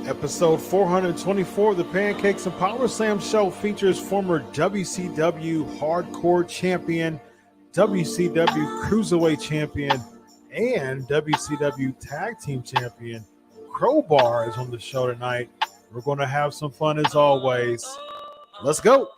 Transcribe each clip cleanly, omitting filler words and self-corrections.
Episode 424 of the Pancakes and Powerslams show features former WCW Hardcore Champion, WCW Cruiserweight Champion, and WCW Tag Team Champion. Crowbar is on the show tonight. We're going to have some fun as always. Let's go.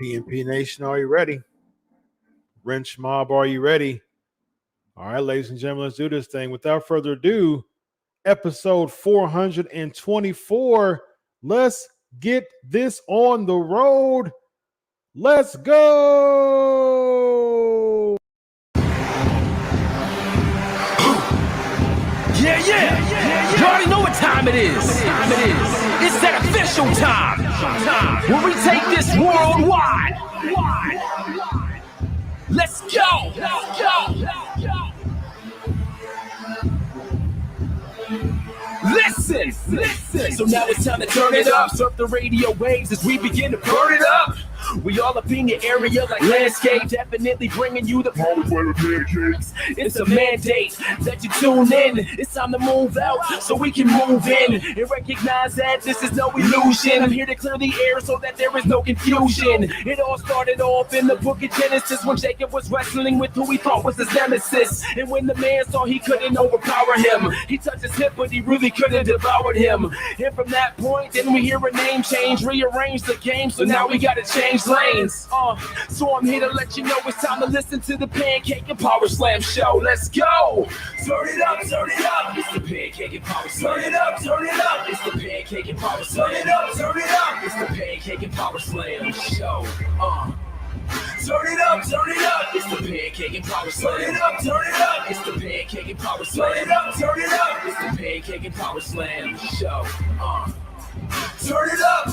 PNP Nation, are you ready? Lynch Mob, are you ready? All right, ladies and gentlemen, let's do this thing. Without further ado, episode 424. Let's get this on the road. Let's go. Yeah. You already know what time it is. It's that official time. Where we take this worldwide. Let's go. Listen. So now it's time to turn it up. Surf the radio waves as we begin to burn it up. We all up in your area like landscape, definitely bringing you the power of pancakes. It's a mandate that you tune in. It's time to move out so we can move in and recognize that this is no illusion. I'm here to clear the air so that there is no confusion. It all started off in the book of Genesis when Jacob was wrestling with who he thought was his nemesis. And when the man saw he couldn't overpower him, he touched his hip but he really couldn't devour him. And from that point, then we hear a name change, rearrange the game, so now we gotta change lanes. So I'm here to let you know it's time to listen to the Pancake and Powerslam show. Let's go. Turn it up. It's the Pancake and Powerslam. Turn it up. It's the Pancake and Powerslam. Turn it up. It's the Pancake and Powerslam show. Turn it up. It's the Pancake and Powerslam. Turn it up. It's the Pancake and Powerslam. Turn it up. It's the Pancake and Powerslam show. Turn it up.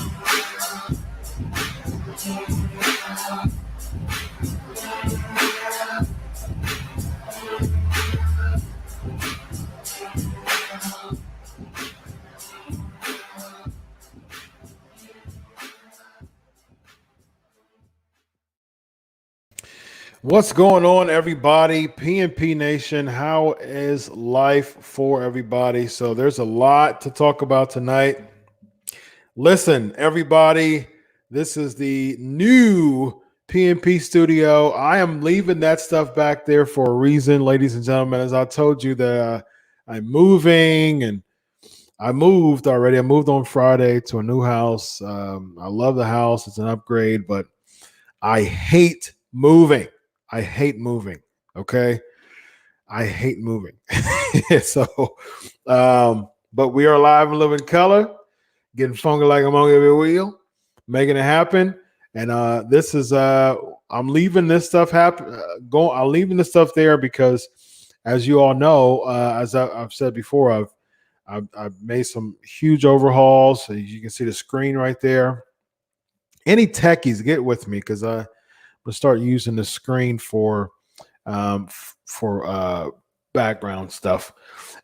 What's going on, everybody? PNP Nation, how is life for everybody? So there's a lot to talk about tonight. Listen, everybody, this is the new PNP studio. I am leaving that stuff back there for a reason, ladies and gentlemen. As I told you that I'm moving, and I moved already. I moved on Friday to a new house. I love the house. It's an upgrade, but I hate moving. I hate moving. Okay. I hate moving. So, but we are live and living color, getting funky like I'm on every wheel, making it happen. And this is I'm leaving this stuff I'm leaving this stuff there because, as you all know, as I've said before, I've made some huge overhauls. So you can see the screen right there. Any techies, get with me, because I'm gonna start using the screen for background stuff.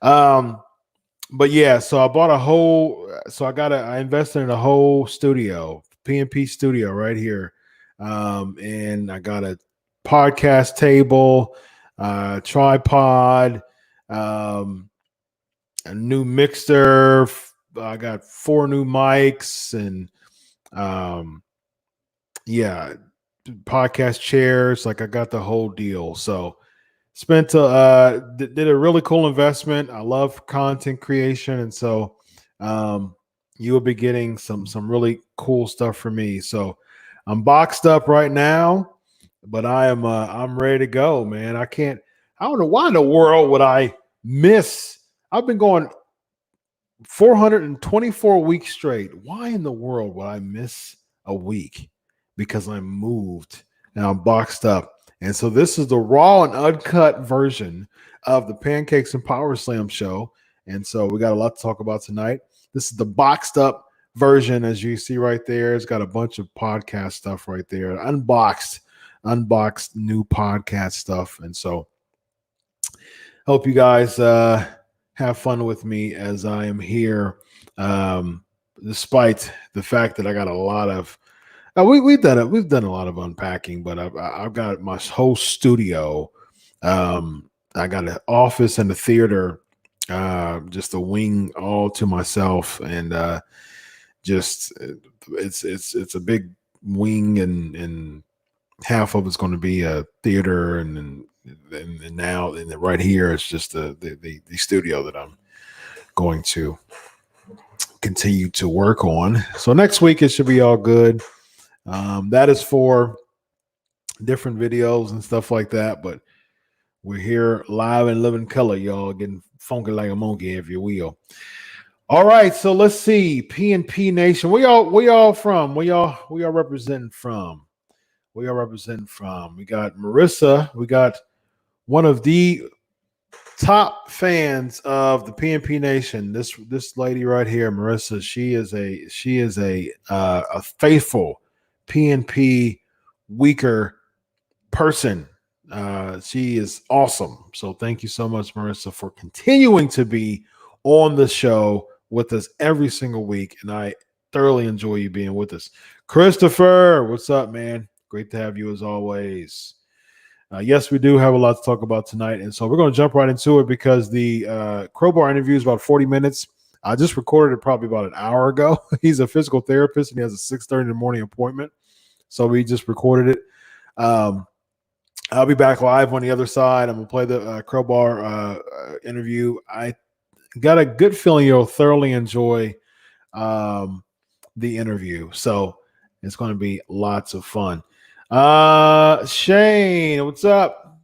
But yeah, so I bought I invested in a whole studio, PNP studio right here. And I got a podcast table, tripod, a new mixer. I got 4 new mics and podcast chairs. Like, I got the whole deal. So did a really cool investment. I love content creation, and so you will be getting some really cool stuff from me. So I'm boxed up right now, but I'm ready to go, man. I don't know why in the world would I miss. I've been going 424 weeks straight. Why in the world would I miss a week? Because I moved and I'm boxed up. And so this is the raw and uncut version of the Pancakes and Powerslams show. And so we got a lot to talk about tonight. This is the boxed up version, as you see right there. It's got a bunch of podcast stuff right there. Unboxed new podcast stuff. And so hope you guys have fun with me as I am here, despite the fact that I got a lot of we've done a lot of unpacking, but I've got my whole studio. I got an office and a theater, just a wing all to myself, and it's a big wing, and half of it's going to be a theater, and now right here it's just the studio that I'm going to continue to work on. So next week it should be all good. That is for different videos and stuff like that, but we're here live and living color, y'all, getting funky like a monkey, if you will. All right, so let's see. PNP Nation. Where y'all from? Where y'all representing from? We got Marissa. We got one of the top fans of the PNP Nation. This lady right here, Marissa. She is a faithful PNP weaker person. She is awesome. So thank you so much, Marissa, for continuing to be on the show with us every single week. And I thoroughly enjoy you being with us. Christopher, what's up, man? Great to have you as always. Yes, we do have a lot to talk about tonight. And so we're going to jump right into it because the Crowbar interview is about 40 minutes. I just recorded it probably about an hour ago. He's a physical therapist and he has a 6:30 in the morning appointment. So we just recorded it. I'll be back live on the other side. I'm going to play the Crowbar interview. I got a good feeling you'll thoroughly enjoy the interview. So it's going to be lots of fun. Shane, what's up?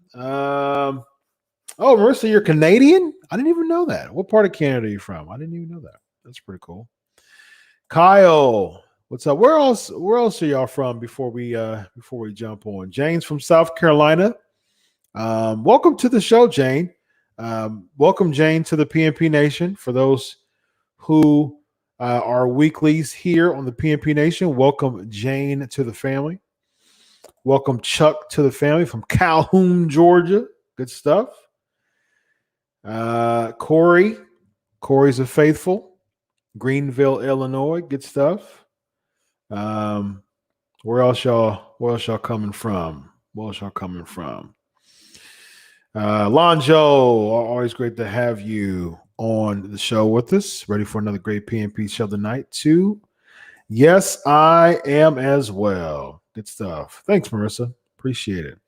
Oh, Marissa, you're Canadian? I didn't even know that. What part of Canada are you from? I didn't even know that. That's pretty cool. Kyle, what's up? Where else are y'all from before we jump on? Jane's from South Carolina. Welcome to the show, Jane. Welcome, Jane, to the PNP Nation. For those who are weeklies here on the PNP Nation, welcome Jane to the family. Welcome Chuck to the family from Calhoun, Georgia. Good stuff. Corey's a faithful. Greenville, Illinois. Good stuff. Where else y'all coming from? Walsh are coming from. Lonjo, always great to have you on the show with us. Ready for another great PNP show tonight, too? Yes, I am as well. Good stuff. Thanks, Marissa. Appreciate it.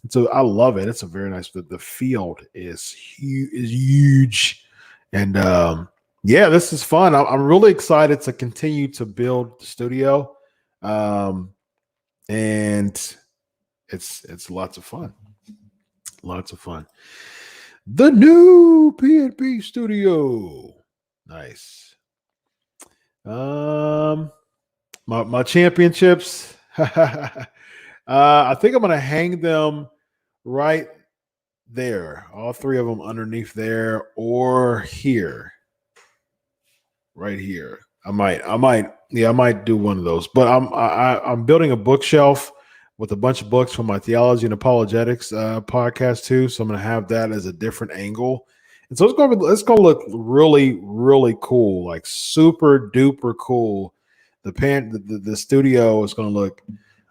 So I love it. It's a very nice. The field is huge, and yeah, this is fun. I'm really excited to continue to build the studio, and it's lots of fun. Lots of fun. The new PNP studio. Nice. My championships. I think I'm gonna hang them right there. All three of them underneath there or here. Right here. I might do one of those. But I'm building a bookshelf with a bunch of books from my theology and apologetics podcast too. So I'm going to have that as a different angle, and so it's going to look really, really cool, like super duper cool. The studio is going to look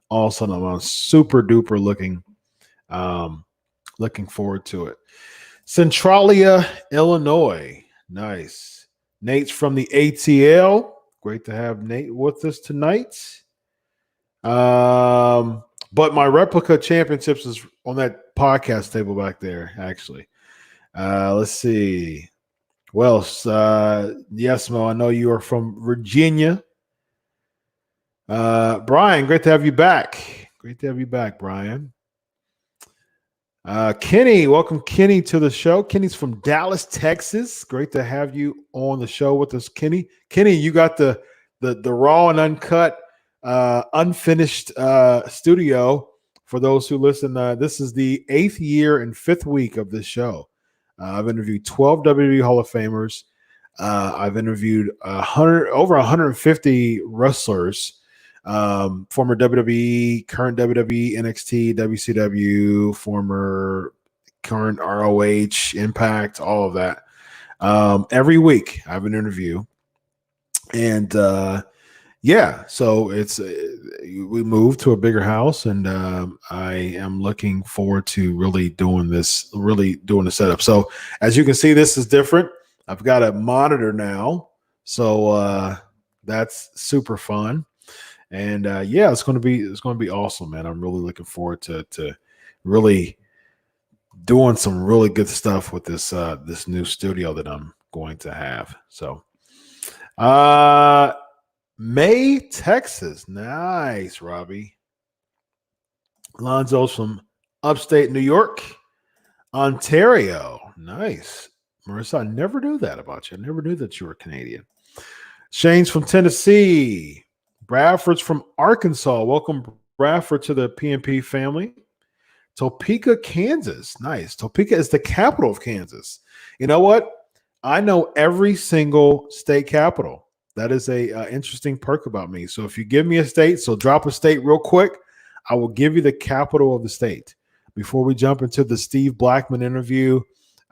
awesome. I'm super duper looking forward to it. Centralia, Illinois, nice. Nate's from the ATL. Great to have Nate with us tonight. But my replica championships is on that podcast table back there, actually. Let's see. Well, yes, Mo, I know you are from Virginia. Brian, great to have you back. Great to have you back, Brian. Kenny, welcome Kenny to the show. Kenny's from Dallas, Texas. Great to have you on the show with us, Kenny. Kenny, you got the raw and uncut unfinished studio. For those who listen, this is the 8th year and 5th week of this show. I've interviewed 12 WWE Hall of Famers. I've interviewed over 150 wrestlers, former WWE, current WWE, NXT, WCW, former, current ROH, Impact, all of that. Every week I have an interview, and yeah, so it's we moved to a bigger house, and I am looking forward to really doing the setup. So as you can see, this is different. I've got a monitor now, so that's super fun, and yeah, it's going to be awesome, man. I'm really looking forward to really doing some really good stuff with this this new studio that I'm going to have. So, May, Texas. Nice, Robbie. Lonzo's from upstate New York. Ontario. Nice. Marissa, I never knew that about you. I never knew that you were Canadian. Shane's from Tennessee. Bradford's from Arkansas. Welcome, Bradford, to the PNP family. Topeka, Kansas. Nice. Topeka is the capital of Kansas. You know what? I know every single state capital. That is a interesting perk about me. So if you give me a state, so drop a state real quick, I will give you the capital of the state. Before we jump into the Steve Blackman interview,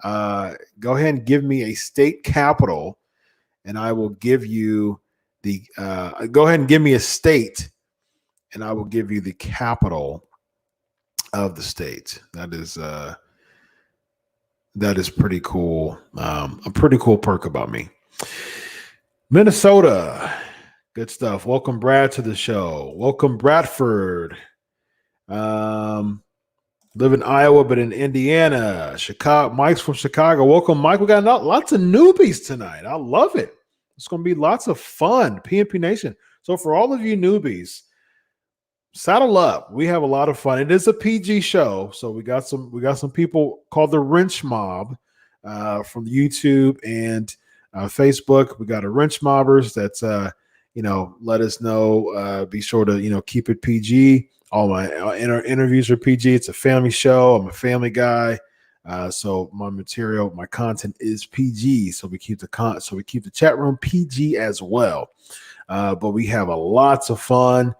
go ahead and give me a state capital, and I will give you the go ahead and give me a state, and I will give you the capital of the state. That is pretty cool. A pretty cool perk about me. Minnesota. Good stuff. Welcome, Brad, to the show. Welcome, Bradford. Live in Iowa, but in Indiana. Chicago. Mike's from Chicago. Welcome, Mike. We got lots of newbies tonight. I love it. It's going to be lots of fun. PNP Nation. So for all of you newbies, saddle up. We have a lot of fun. It is a PG show, so we got some people called the Wrench Mob from YouTube and Facebook. We got a Wrench Mobbers that's let us know. Be sure to keep it PG. All my interviews are PG. It's a family show. I'm a family guy, so my material, my content is PG. So we keep the chat room PG as well. But we have lots of fun.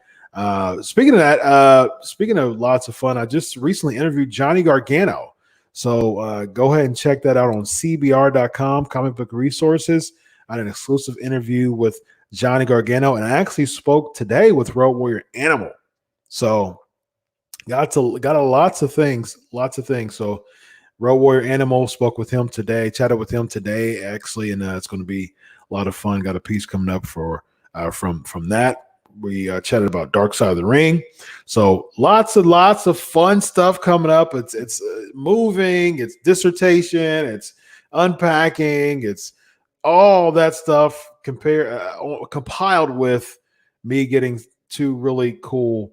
Speaking of that, speaking of lots of fun, I just recently interviewed Johnny Gargano. So go ahead and check that out on cbr.com, Comic Book Resources. I had an exclusive interview with Johnny Gargano, and I actually spoke today with Road Warrior Animal. So Got lots of things. So Road Warrior Animal spoke with him today, chatted with him today, actually, and it's going to be a lot of fun. Got a piece coming up for from that. We chatted about Dark Side of the Ring. So lots of fun stuff coming up. It's moving, it's dissertation, it's unpacking, it's all that stuff compiled with me getting 2 really cool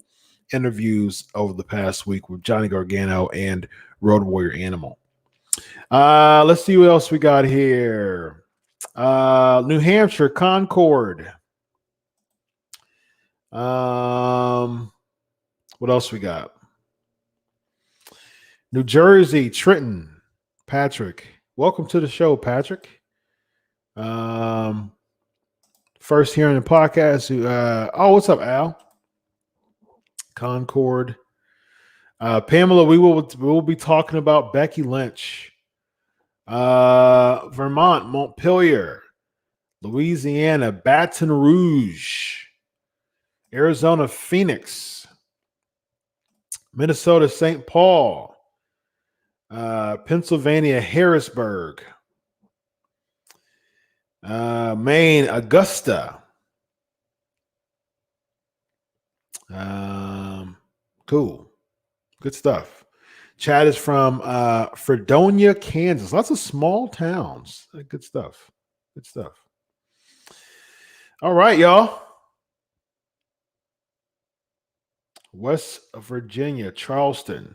interviews over the past week with Johnny Gargano and Road Warrior Animal. Let's see what else we got here. New Hampshire, Concord. What else we got? New Jersey, Trenton, Patrick. Welcome to the show, Patrick. First hearing the podcast. What's up, Al? Concord. Pamela, we will be talking about Becky Lynch. Vermont, Montpelier, Louisiana, Baton Rouge, Arizona, Phoenix, Minnesota, St. Paul, Pennsylvania, Harrisburg, Maine, Augusta. Cool. Good stuff. Chad is from Fredonia, Kansas. Lots of small towns. Good stuff. All right, y'all. West Virginia, Charleston.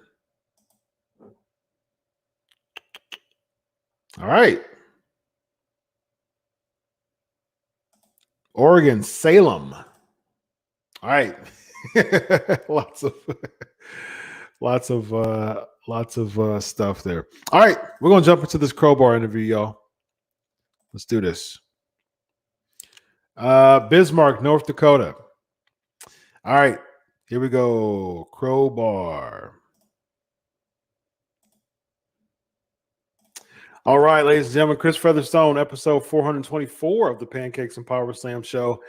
All right. Oregon, Salem. All right. lots of stuff there. All right, we're gonna jump into this Crowbar interview, y'all. Let's do this. Bismarck, North Dakota. All right, here we go. Crowbar. All right, ladies and gentlemen, Chris Featherstone, episode 424 of the Pancakes and Powerslams show.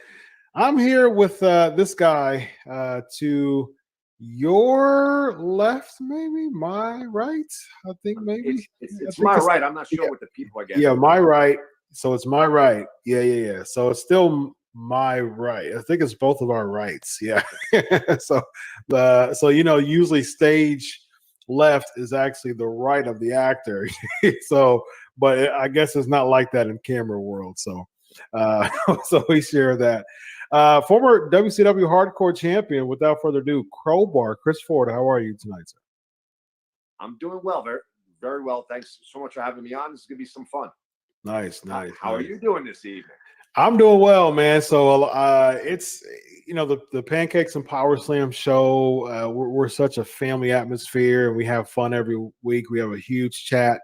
I'm here with this guy to your left, maybe my right. I think maybe it's my right. I'm not sure what the people are getting. Yeah, my right. So it's my right. Yeah. So it's still my right. I think it's both of our rights. Yeah. so usually stage left is actually the right of the actor. So, but I guess it's not like that in camera world. So, so we share that. Former WCW Hardcore Champion, without further ado, Crowbar, Chris Ford. How are you tonight, sir? I'm doing well, very, very well. Thanks so much for having me on. This is gonna be some fun. Nice. How are you doing this evening? I'm doing well, man. So it's the Pancakes and Powerslam show. We're such a family atmosphere, and we have fun every week. We have a huge chat,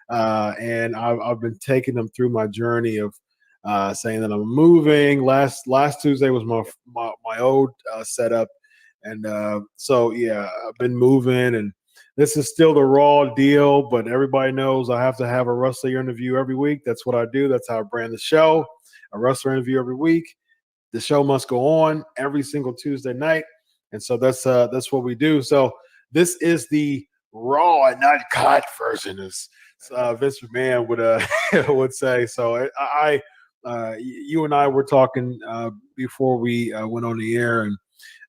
and I've been taking them through my journey of saying that I'm moving. Last Tuesday was my old setup, and so yeah, I've been moving, and this is still the raw deal. But everybody knows I have to have a wrestler interview every week. That's what I do. That's how I brand the show. A wrestler interview every week. The show must go on every single Tuesday night, and so that's what we do. So this is the raw and not cut version, as Vince McMahon would say. So you and I were talking before we went on the air, and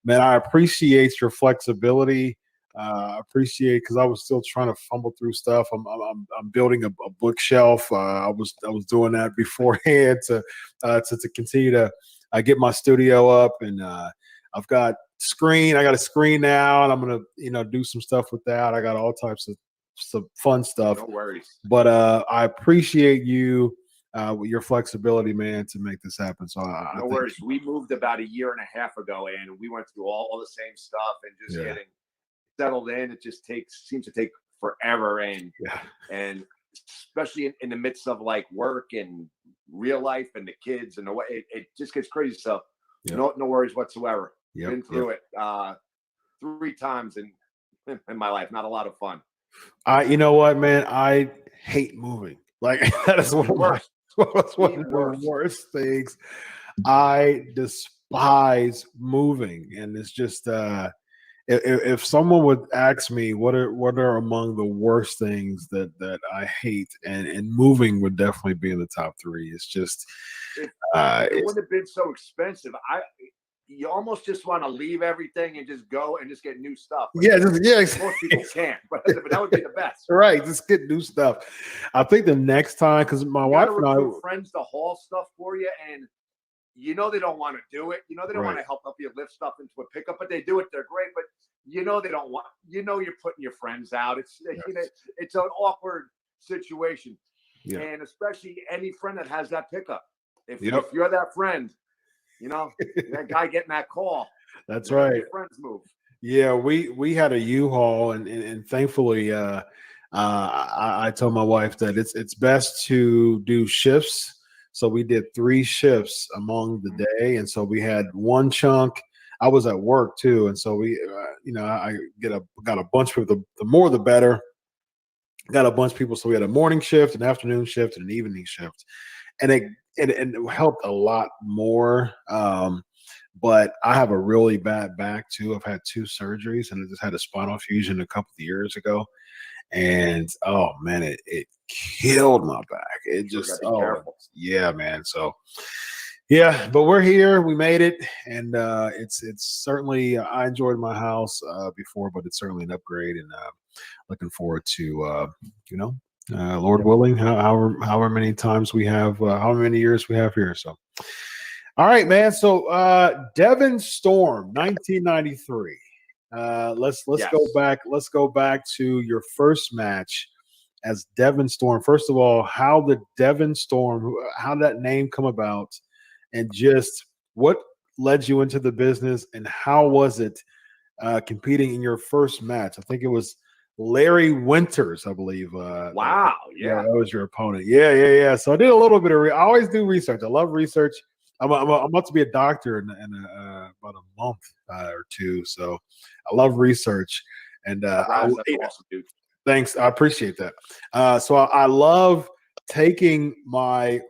man, I appreciate your flexibility. I appreciate, because I was still trying to fumble through stuff. I'm building a bookshelf. I was doing that beforehand to continue to get my studio up, and I've got screen. I got a screen now, and I'm gonna do some stuff with that. I got all types of some fun stuff. No worries. But I appreciate you with your flexibility, man, to make this happen. So no worries. We moved about 1.5 years ago, and we went through all the same stuff, and just getting settled in. It just seems to take forever, and especially in the midst of like work and real life and the kids and the way it just gets crazy. So no worries whatsoever. Been through it 3 times in my life. Not a lot of fun. You know what, man? I hate moving. Like that is one of the worst things. I despise moving, and it's just if someone would ask me what are among the worst things that I hate, and moving would definitely be in the top 3. It's just it wouldn't have been so expensive. You almost just want to leave everything and just go and just get new stuff. But most people can't, but that would be the best. Right, just get new stuff. I think the next time, because my wife and I, friends to haul stuff for you, and they don't want to do it. They don't want to help you lift stuff into a pickup, but they do it. They're great, but they don't want. You're putting your friends out. It's it's an awkward situation, and especially any friend that has that pickup. If you're that friend, that guy getting that call. That's right. Your friends move. Yeah, we had a U-Haul, and thankfully, I told my wife that it's best to do shifts. So we did 3 shifts among the day, and so we had one chunk. I was at work too, and so we, I got a bunch of people. The more, the better. Got a bunch of people, so we had a morning shift, an afternoon shift, and an evening shift, and it helped a lot more. But I have a really bad back too. I've had 2 surgeries, and I just had a spinal fusion a couple of years ago. And oh man, it killed my back. It just yeah, man. So yeah, but we're here. We made it, and it's certainly I enjoyed my house before, but it's certainly an upgrade, and looking forward to Lord willing, however many times we have, how many years we have here. So all right, man. So Devon Storm, 1993. Let's go back. Let's go back to your first match as Devon Storm. First of all, how did Devon Storm, how did that name come about, and just what led you into the business, and how was it competing in your first match? I think it was Larry Winters, I believe. Wow, that was your opponent. Yeah. So I did a little bit of I always do research. I love research. I'm about to be a doctor in about a month or 2, so I love research. And that's awesome, dude. Thanks, I appreciate that. So I love taking the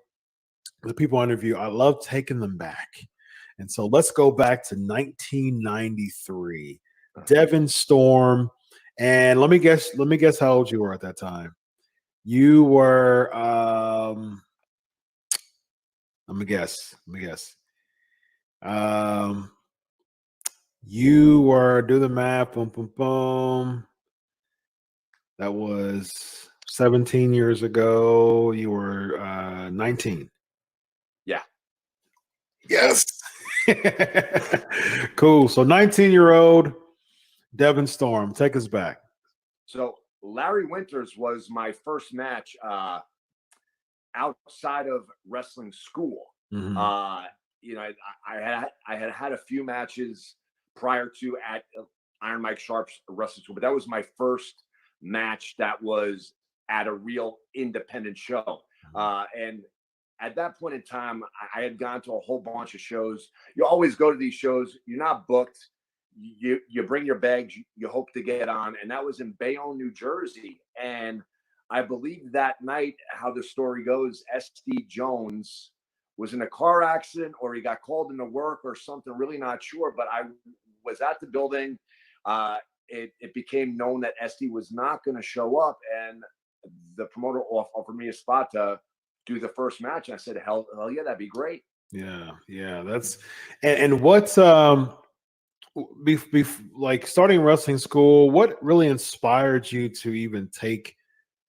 people I interview. I love taking them back, and so let's go back to 1993, Devon Storm, and let me guess how old you were at that time. You were Let me guess. You were, do the math. Boom, boom, boom. That was 17 years ago. You were 19. Yeah. Yes. Cool. So 19-year-old Devon Storm, take us back. So Larry Winters was my first match outside of wrestling school. Mm-hmm. I had a few matches prior to at Iron Mike Sharp's wrestling school, but that was my first match that was at a real independent show. And at that point in time, I had gone to a whole bunch of shows. You always go to these shows. You're not booked. You bring your bags. You hope to get on. And that was in Bayonne, New Jersey. And I believe that night, how the story goes, S.D. Jones was in a car accident, or he got called into work or something, really not sure. But I was at the building. It became known that SD was not going to show up, and the promoter offered me a spot to do the first match. And I said, hell yeah, that'd be great. Yeah. That's and what's like starting wrestling school, what really inspired you to even take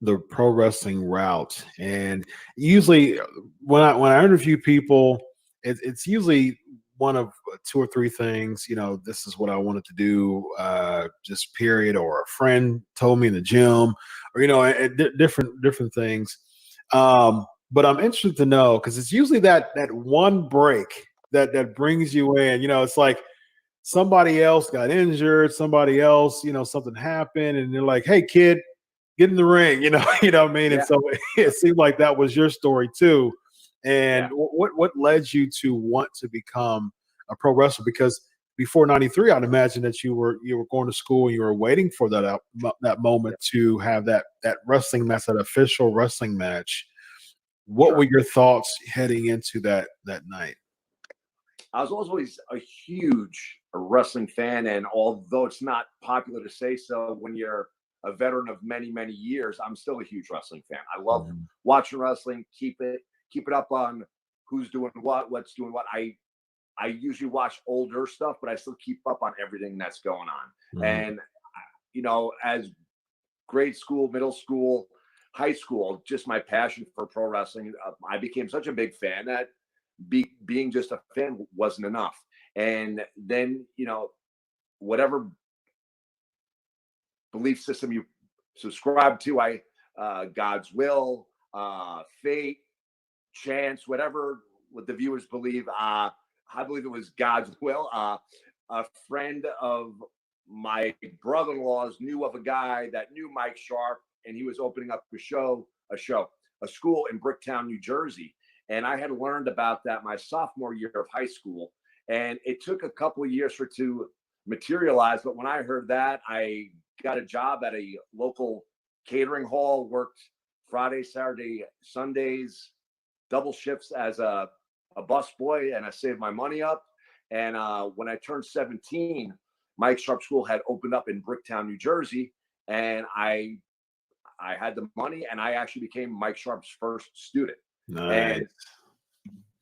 the pro wrestling route? And usually when I interview people, it's usually one of 2 or 3 things. This is what I wanted to do, just period, or a friend told me in the gym, or different things. But I'm interested to know, because it's usually that one break that brings you in. It's like somebody else got injured, somebody else, something happened, and they're like, "Hey, kid, get in the ring," you know what I mean? Yeah. And so it seemed like that was your story too. And what led you to want to become a pro wrestler? Because before 93, I'd imagine that you were going to school and you were waiting for that moment to have that wrestling match, that official wrestling match. What were your thoughts heading into that night? I was always a huge a wrestling fan, and although it's not popular to say so, when you're a veteran of many, many years, I'm still a huge wrestling fan. I love watching wrestling. Keep it up on who's doing what's doing what. I usually watch older stuff, but I still keep up on everything that's going on. And as grade school, middle school, high school, just my passion for pro wrestling, I became such a big fan that being just a fan wasn't enough. And then, whatever belief system you subscribe to, God's will, fate, chance, whatever what the viewers believe, I believe it was God's will. A friend of my brother-in-law's knew of a guy that knew Mike Sharp, and he was opening up a school in Bricktown, New Jersey. And I had learned about that my sophomore year of high school. And it took a couple of years for it to materialize. But when I heard that, I got a job at a local catering hall, worked Friday, Saturday, Sundays, double shifts as a bus boy, and I saved my money up. And when I turned 17, Mike Sharp School had opened up in Bricktown, New Jersey, and I had the money, and I actually became Mike Sharp's first student. Nice. And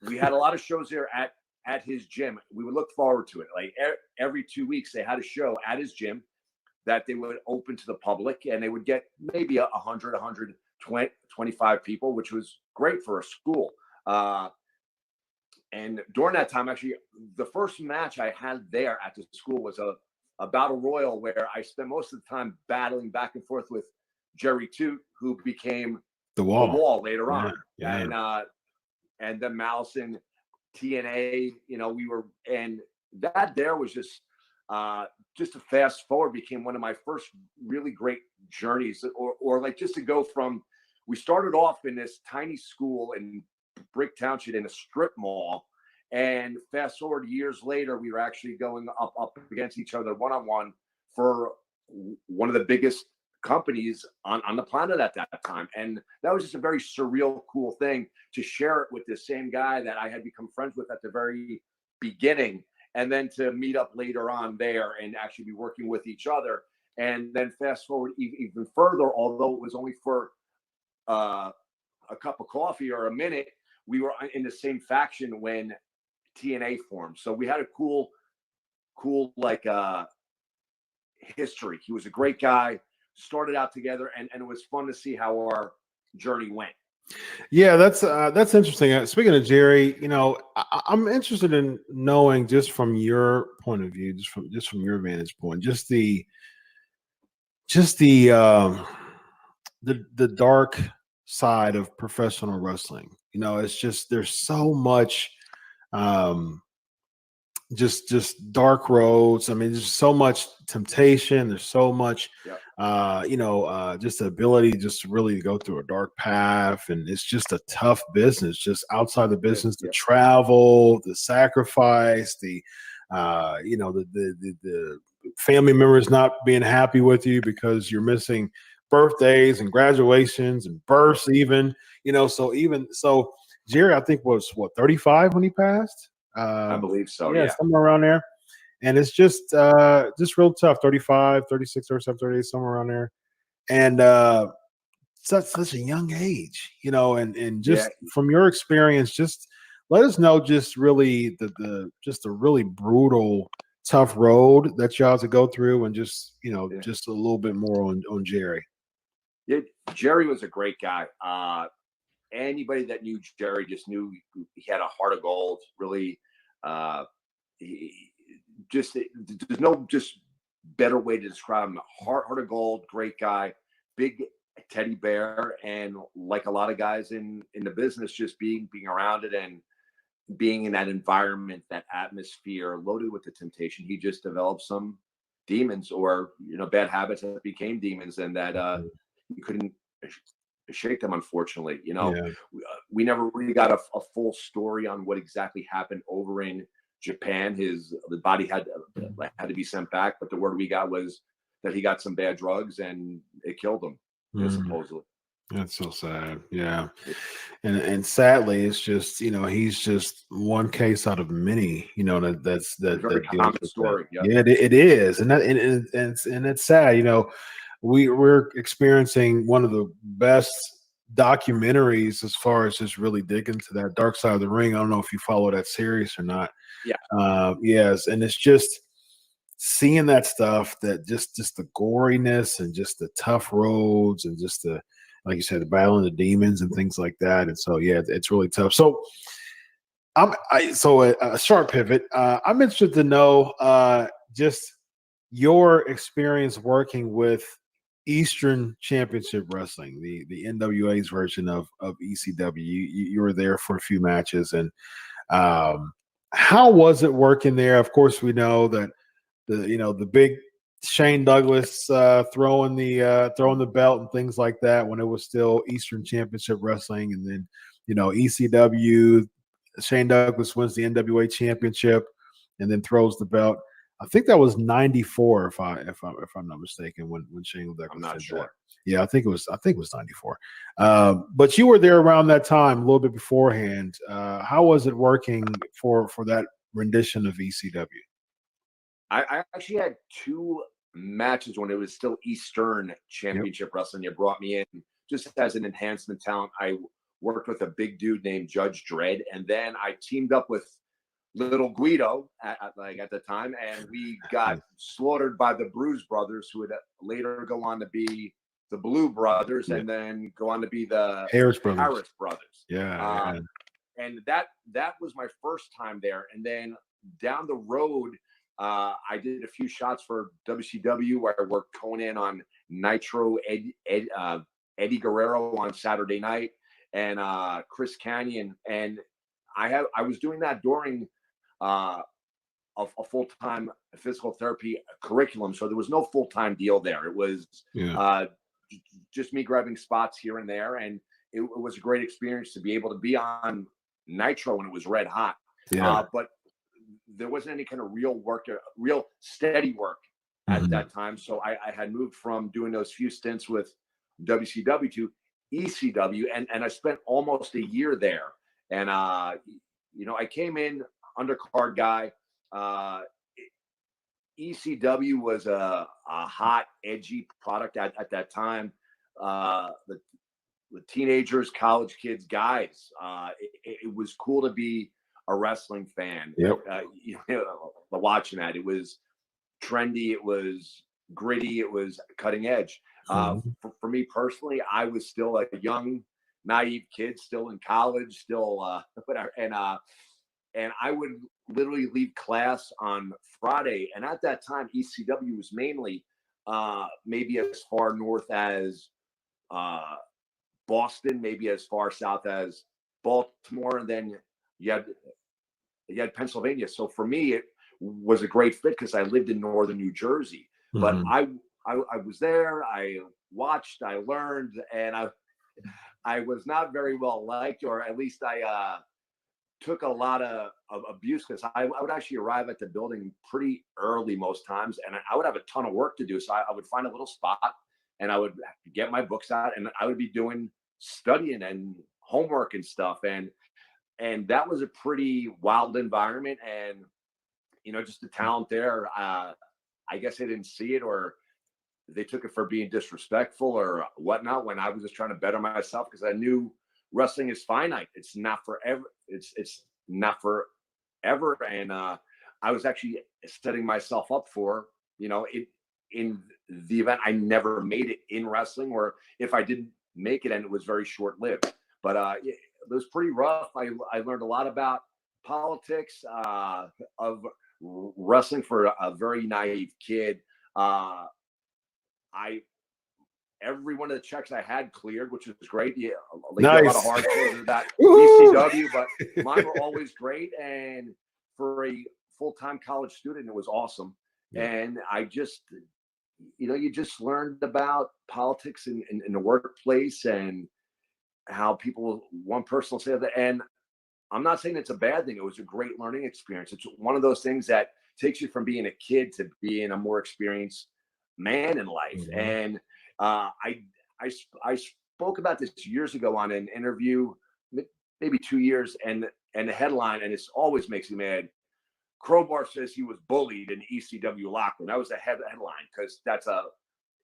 we had a lot of shows there at his gym. We would look forward to it. Like every 2 weeks, they had a show at his gym that they would open to the public, and they would get maybe 100, 125 people, which was great for a school. And during that time, actually, the first match I had there at the school was a battle royal where I spent most of the time battling back and forth with Jerry Toot, who became the wall later on. Yeah. And then Mallison, TNA, and that there was just to fast forward, became one of my first really great journeys, or like just to go from, we started off in this tiny school in Brick Township in a strip mall, and fast forward years later, we were actually going up against each other one-on-one for one of the biggest companies on the planet at that time. And that was just a very surreal, cool thing to share it with the same guy that I had become friends with at the very beginning, and then to meet up later on there and actually be working with each other. And then fast forward even further, although it was only for a cup of coffee or a minute, we were in the same faction when TNA formed. So we had a cool history. He was a great guy, started out together, and it was fun to see how our journey went. Yeah, that's interesting. Speaking of Jerry, I'm interested in knowing, just from your point of view, just from your vantage point, just the dark side of professional wrestling. It's just, there's so much just dark roads. I mean, there's so much temptation. There's so much, just the ability just to really go through a dark path. And it's just a tough business, just outside the business, the travel, the sacrifice, the family members not being happy with you because you're missing birthdays and graduations and births even, so Jerry, I think, was 35 when he passed? I believe so. Yeah, somewhere around there. And it's just real tough. 35, 36, 37, 38, somewhere around there. And such a young age, and just from your experience, just let us know just really the really brutal, tough road that you have to go through, and just a little bit more on Jerry. Yeah, Jerry was a great guy. Anybody that knew Jerry just knew he had a heart of gold. Really, there's no just better way to describe him. Heart of gold, great guy, big teddy bear, and like a lot of guys in the business, just being around it and being in that environment, that atmosphere loaded with the temptation, he just developed some demons, or bad habits that became demons, and that you couldn't shake them, unfortunately. We never really got a full story on what exactly happened over in Japan. The body had to be sent back, but the word we got was that he got some bad drugs and it killed him, supposedly. That's so sad. Yeah. And sadly, it's just, he's just one case out of many, that Very deals common with that. story. Yeah. Yeah, it is. And it's sad, we're experiencing one of the best documentaries as far as just really digging to that dark side of the ring. I don't know if you follow that series or not. Yeah. Yes, and it's just seeing that stuff, that just the goriness and just the tough roads and just the, like you said, the battling the demons and things like that. And so, yeah, it's really tough. So a sharp pivot. I'm interested to know just your experience working with Eastern Championship Wrestling, the NWA's version of ECW. You were there for a few matches, and how was it working there? Of course, we know that the big Shane Douglas throwing the belt and things like that when it was still Eastern Championship Wrestling, and then ECW. Shane Douglas wins the NWA Championship and then throws the belt. I think that was '94, if I'm not mistaken, when Shane Douglas I'm not did sure. that. Yeah, I think it was '94. But you were there around that time, a little bit beforehand. How was it working for that rendition of ECW? I actually had 2 matches when it was still Eastern Championship Wrestling. You brought me in just as an enhancement talent. I worked with a big dude named Judge Dredd, and then I teamed up with Little Guido at the time, and we got slaughtered by the Bruise Brothers, who would later go on to be the Blue Brothers, and then go on to be the Harris Brothers. Yeah. And that was my first time there. And then down the road, I did a few shots for WCW, where I worked Conan on Nitro, Eddie Guerrero on Saturday night, and Chris Canyon. And I was doing that during a full-time physical therapy curriculum, so there was no full-time deal there. It was just me grabbing spots here and there, and it was a great experience to be able to be on Nitro when it was red hot. But there wasn't any kind of real steady work at that time. So I had moved from doing those few stints with WCW to ECW, and I spent almost a year there. And I came in undercard guy. ECW was a hot, edgy product at that time. The teenagers, college kids, guys. It was cool to be a wrestling fan. Watching that, it was trendy, it was gritty, it was cutting edge. For me personally, I was still a young, naive kid, still in college, still whatever, and I would literally leave class on Friday, and at that time, ECW was mainly maybe as far north as Boston, maybe as far south as Baltimore, and then you had Pennsylvania. So for me, it was a great fit because I lived in northern New Jersey. But I was there, I watched, I learned, and I was not very well liked, or at least I took a lot of abuse, because I would actually arrive at the building pretty early most times, and I would have a ton of work to do. So I would find a little spot, and I would get my books out, and I would be doing studying and homework and stuff. And that was a pretty wild environment. And, just the talent there, I guess they didn't see it, or they took it for being disrespectful or whatnot, when I was just trying to better myself, because I knew wrestling is finite. It's not forever. It's not forever. And I was actually setting myself up for, in the event I never made it in wrestling, or if I didn't make it and it was very short lived. But it was pretty rough. I learned a lot about politics of wrestling for a very naive kid. Every one of the checks I had cleared, which was great. Yeah, nice. A lot of hard things about ECW, but mine were always great. And for a full-time college student, it was awesome. Yeah. And I just, you just learned about politics in the workplace, and how people, one person will say that. And I'm not saying it's a bad thing. It was a great learning experience. It's one of those things that takes you from being a kid to being a more experienced man in life. And I spoke about this years ago on an interview, maybe 2 years, and the headline, and it always makes me mad. Crowbar says he was bullied in ECW locker room. That was the headline, because that's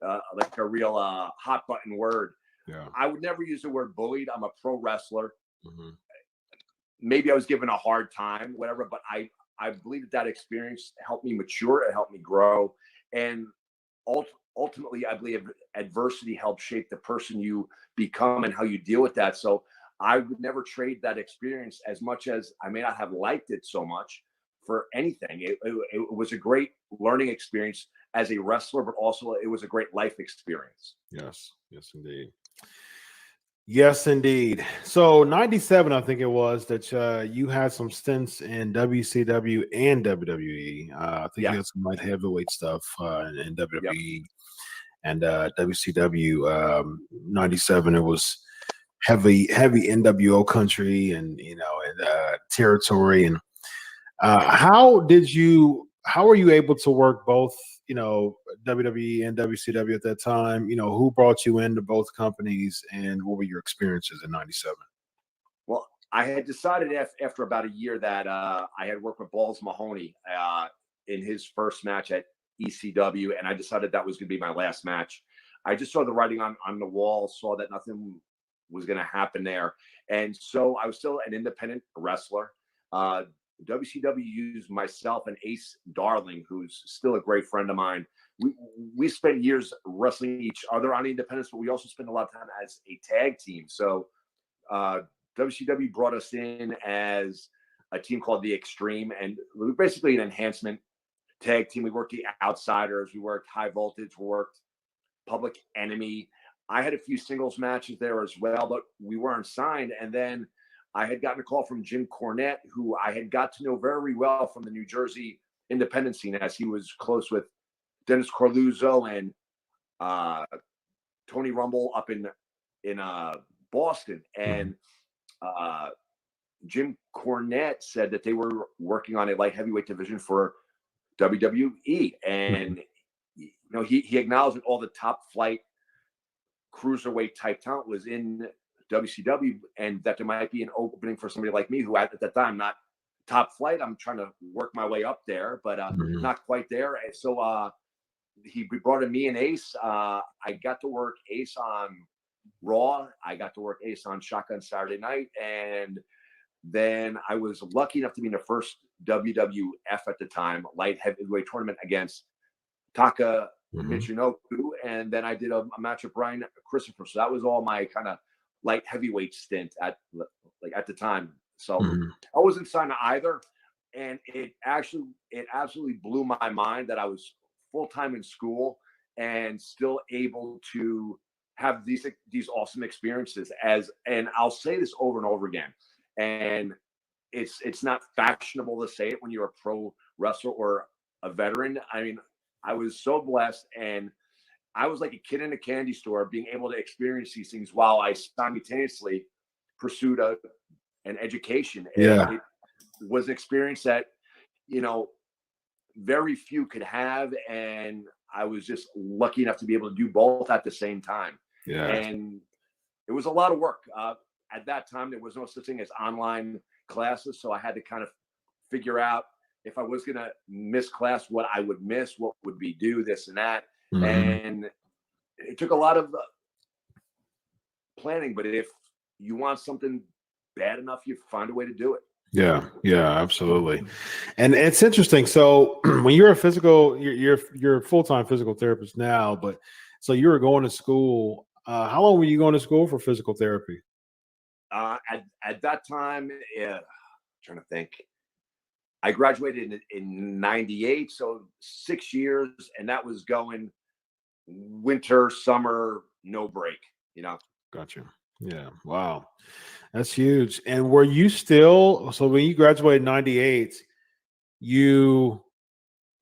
like a real hot button word. Yeah. I would never use the word bullied. I'm a pro wrestler. Mm-hmm. Maybe I was given a hard time, whatever, but I believe that experience helped me mature. It helped me grow. And ultimately, I believe adversity helps shape the person you become and how you deal with that. So I would never trade that experience, as much as I may not have liked it so much, for anything. It was a great learning experience as a wrestler, but also it was a great life experience. Yes. Yes, indeed. Yes, indeed. So 97, I think it was, that you had some stints in WCW and WWE. I think you had some light heavyweight stuff in WWE and WCW. 97, it was heavy NWO country and, and territory. And how were you able to work both, WWE and WCW at that time? Who brought you into both companies, and what were your experiences in 97? Well, I had decided after about a year that I had worked with Balls Mahoney in his first match at ECW, and I decided that was going to be my last match. I just saw the writing on the wall, saw that nothing was going to happen there. And so I was still an independent wrestler. WCW used myself and Ace Darling, who's still a great friend of mine. We spent years wrestling each other on independence, but we also spent a lot of time as a tag team. So WCW brought us in as a team called The Extreme, and we were basically an enhancement tag team. We worked the Outsiders, we worked High Voltage, we worked Public Enemy. I had a few singles matches there as well, but we weren't signed. And then I had gotten a call from Jim Cornette, who I had got to know very well from the New Jersey independent scene, as he was close with Dennis Corluzzo and Tony Rumble up in Boston. And Jim Cornette said that they were working on a light heavyweight division for WWE, and he acknowledged that all the top flight cruiserweight type talent was in WCW, and that there might be an opening for somebody like me, who at the time not top flight. I'm trying to work my way up there, but not quite there. And so he brought in me and Ace. I got to work Ace on Raw. I got to work Ace on Shotgun Saturday Night, and then I was lucky enough to be in the first WWF at the time light heavyweight tournament against Taka Michinoku, and then I did a match with Brian Christopher. So that was all my kind of light heavyweight stint at the time. So I wasn't signed to either, and it absolutely blew my mind that I was full time in school and still able to have these awesome experiences. And I'll say this over and over again, and it's not fashionable to say it when you're a pro wrestler or a veteran. I mean, I was so blessed, and I was like a kid in a candy store, being able to experience these things while I simultaneously pursued an education. And it was an experience that, very few could have. And I was just lucky enough to be able to do both at the same time. Yeah. And it was a lot of work. At that time, there was no such thing as online classes. So I had to kind of figure out, if I was going to miss class, what I would miss, what would be due, this and that. And it took a lot of planning, but if you want something bad enough, you find a way to do it. Yeah, absolutely. And it's interesting. So when you're you're a full-time physical therapist now, but so you were going to school. How long were you going to school for physical therapy? At that time, trying to think. I graduated in 98, so 6 years, and that was going winter, summer, no break, Gotcha. Yeah. Wow. That's huge. And were you still, so when you graduated in 98,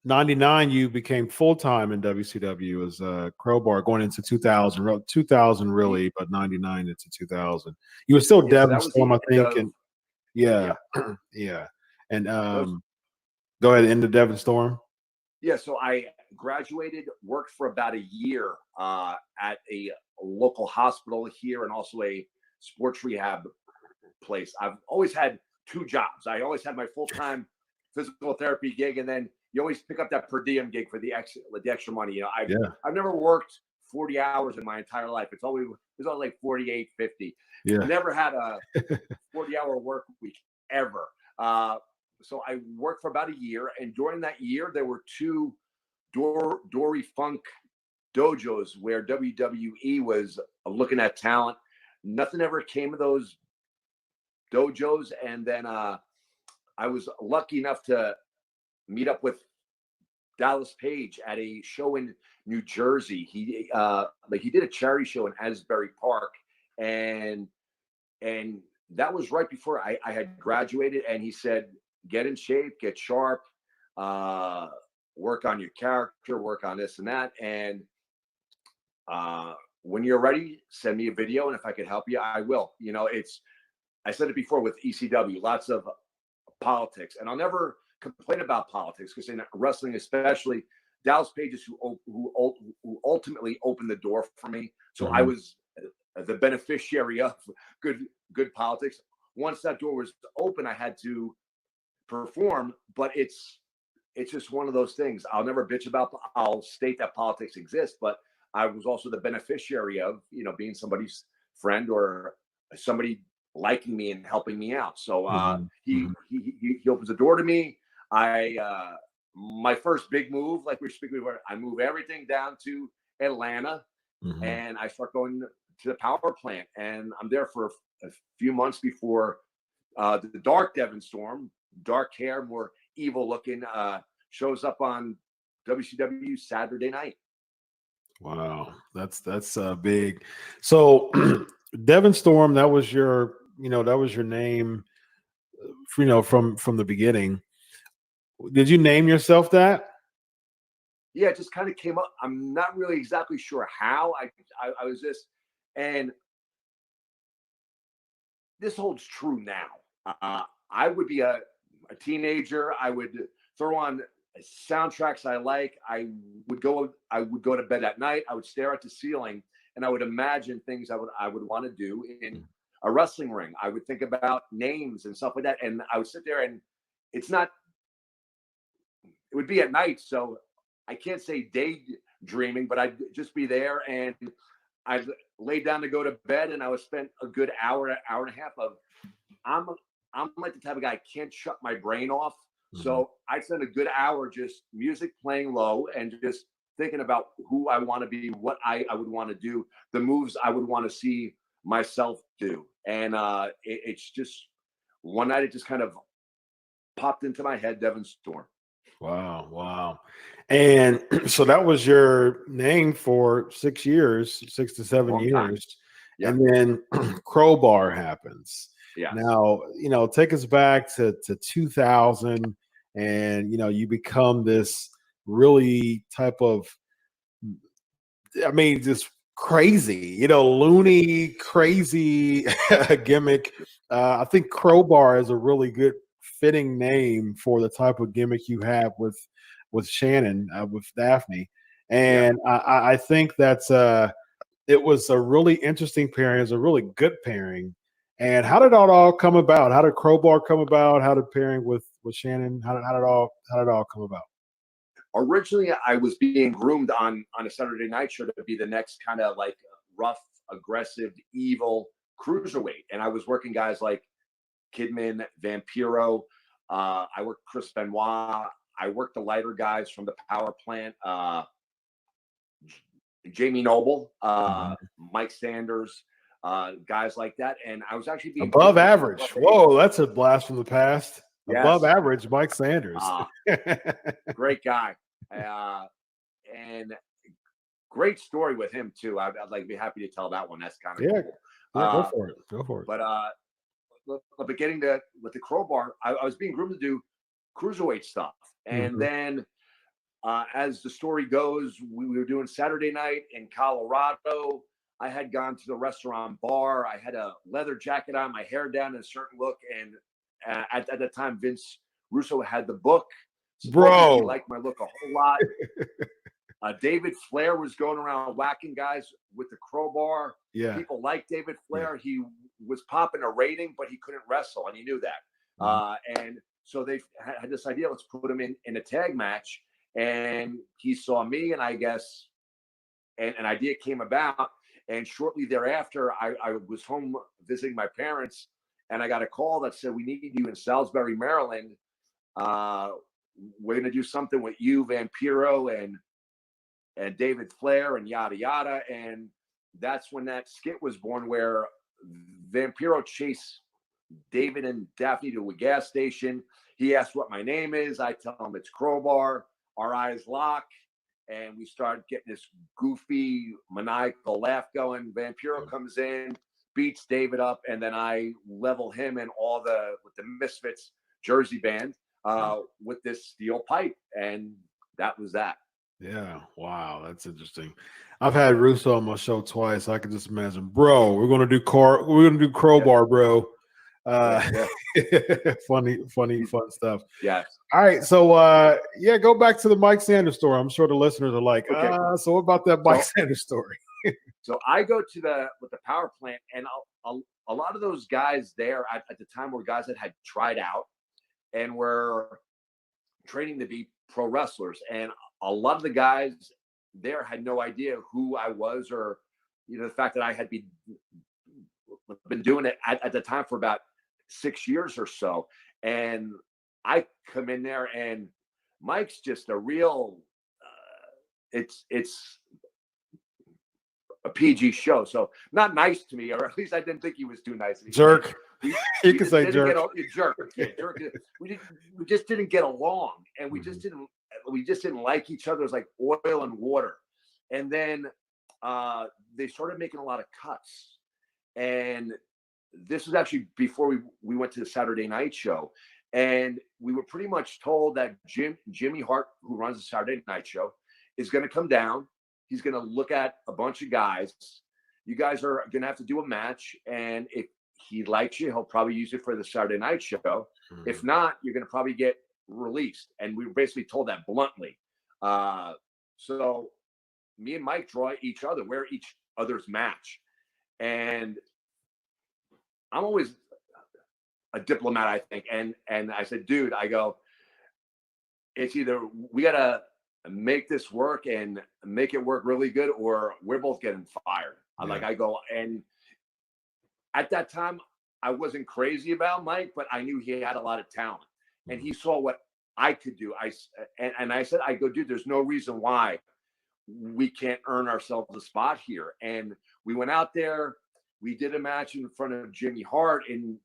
99, you became full-time in WCW as Crowbar going into 2000 really, but 99 into 2000. You were still Devon Storm, I think. And yeah. And go ahead, into Devon Storm. Yeah, so I graduated, worked for about a year at a local hospital here and also a sports rehab place. I've always had 2 jobs. I always had my full-time physical therapy gig, and then you always pick up that per diem gig for the extra money. You know, I've never worked 40 hours in my entire life. It's always like 48, 50. Yeah. Never had a 40-hour work week ever. So I worked for about a year, and during that year, there were 2 Dory Funk dojos where WWE was looking at talent. Nothing ever came of those dojos, and then I was lucky enough to meet up with Dallas Page at a show in New Jersey. He did a charity show in Asbury Park, and that was right before I had graduated. And he said, "Get in shape, get sharp, work on your character, work on this and that, and when you're ready, send me a video, and if I could help you, I will." You know, I said it before with ECW, lots of politics, and I'll never complain about politics, because in wrestling especially, Dallas Page is who ultimately opened the door for me. So I was the beneficiary of good politics. Once that door was open, I had to perform, but it's just one of those things. I'll never bitch about. I'll state that politics exists, but I was also the beneficiary of, you know, being somebody's friend or somebody liking me and helping me out. So he opens the door to me. My first big move, like we were speaking about, I move everything down to Atlanta, and I start going to the power plant, and I'm there for a few months before the Dark Devon Storm, dark hair, more evil looking, shows up on WCW Saturday night. Wow, that's big. So Devon Storm, that was your name, you know, from the beginning. Did you name yourself that? Yeah, it just kind of came up. I'm not really exactly sure how. I was just, and this holds true now. I would be a teenager. I would throw on soundtracks I like. I would go to bed at night. I would stare at the ceiling, and I would imagine things I would want to do in a wrestling ring. I would think about names and stuff like that, and I would sit there, and it would be at night, so I can't say daydreaming, but I'd just be there, and I'd lay down to go to bed, and I would spend a good hour and a half of, I'm like the type of guy, I can't shut my brain off. So I'd spend a good hour just music playing low and just thinking about who I want to be, what I would want to do, the moves I would want to see myself do. And it's just one night it just kind of popped into my head, Devon Storm. Wow. And so that was your name for 6 years, 6 to 7 years. Yep. And then Crowbar happens. Yeah. Now, you know, take us back to 2000, and, you know, you become this really type of, I mean, just crazy, you know, loony, crazy gimmick. I think Crowbar is a really good fitting name for the type of gimmick you have with Shannon, with Daphne. And I think that's it was a really interesting pairing. It was a really good pairing. And how did it all come about? How did Crowbar come about? How did pairing with Shannon? How did it all come about? Originally, I was being groomed on a Saturday night show to be the next kind of like rough, aggressive, evil cruiserweight, and I was working guys like Kidman, Vampiro. I worked Chris Benoit. I worked the lighter guys from the power plant, Jamie Noble, Mike Sanders, guys like that. And I was actually being above average. Whoa, that's a blast from the past. Yes. Above average, Mike Sanders. Great guy. And great story with him too. I'd like be happy to tell that one. That's kind of cool. Go for it. Go for it. But getting to with the Crowbar, I was being groomed to do cruiserweight stuff, and then as the story goes, we were doing Saturday night in Colorado. I had gone to the restaurant bar. I had a leather jacket on, my hair down in a certain look, and at the time, Vince Russo had the book. Bro, he liked my look a whole lot. David Flair was going around whacking guys with the crowbar. Yeah. People liked David Flair. Yeah. He was popping a rating, but he couldn't wrestle, and he knew that. And so they had this idea, let's put him in a tag match. And he saw me, and I guess an idea came about. And shortly thereafter, I was home visiting my parents, and I got a call that said, we need you in Salisbury, Maryland. We're going to do something with you, Vampiro, and David Flair, and yada, yada. And that's when that skit was born, where Vampiro chased David and Daphne to a gas station. He asked what my name is. I tell him it's Crowbar. Our eyes lock, and we start getting this goofy, maniacal laugh going. Vampiro comes in, beats David up, and then I level him and with the Misfits Jersey band with this steel pipe, and that was that. Yeah, wow, that's interesting. I've had Russo on my show twice. I can just imagine, bro. We're gonna do Crowbar, bro. Funny, fun stuff. Yes. All right, so go back to the Mike Sanders story. I'm sure the listeners are like, okay. So what about that Mike Sanders story? So I go to the power plant, and a lot of those guys there at the time were guys that had tried out and were training to be pro wrestlers, and a lot of the guys there had no idea who I was, or the fact that I had been doing it at the time for about 6 years or so. And I come in there, and Mike's just a real it's a PG show, so not nice to me, or at least I didn't think he was too nice. Jerk. You can say jerk. Jerk. Yeah, jerk. We just didn't get along, and we just didn't like each other. It was like oil and water. And then they started making a lot of cuts. And this was actually before we went to the Saturday night show. And we were pretty much told that Jimmy Hart, who runs the Saturday night show, is going to come down. He's going to look at a bunch of guys. You guys are going to have to do a match. And if he likes you, he'll probably use it for the Saturday night show. Mm-hmm. If not, you're going to probably get released. And we were basically told that bluntly. So me and Mike draw each other. We're each other's match. And I'm always a diplomat, I think. And I said, dude, I go, it's either we got to make this work and make it work really good, or we're both getting fired. Yeah. I go, and at that time, I wasn't crazy about Mike, but I knew he had a lot of talent. And he saw what I could do. I said, I go, dude, there's no reason why we can't earn ourselves a spot here. And we went out there. We did a match in front of Jimmy Hart in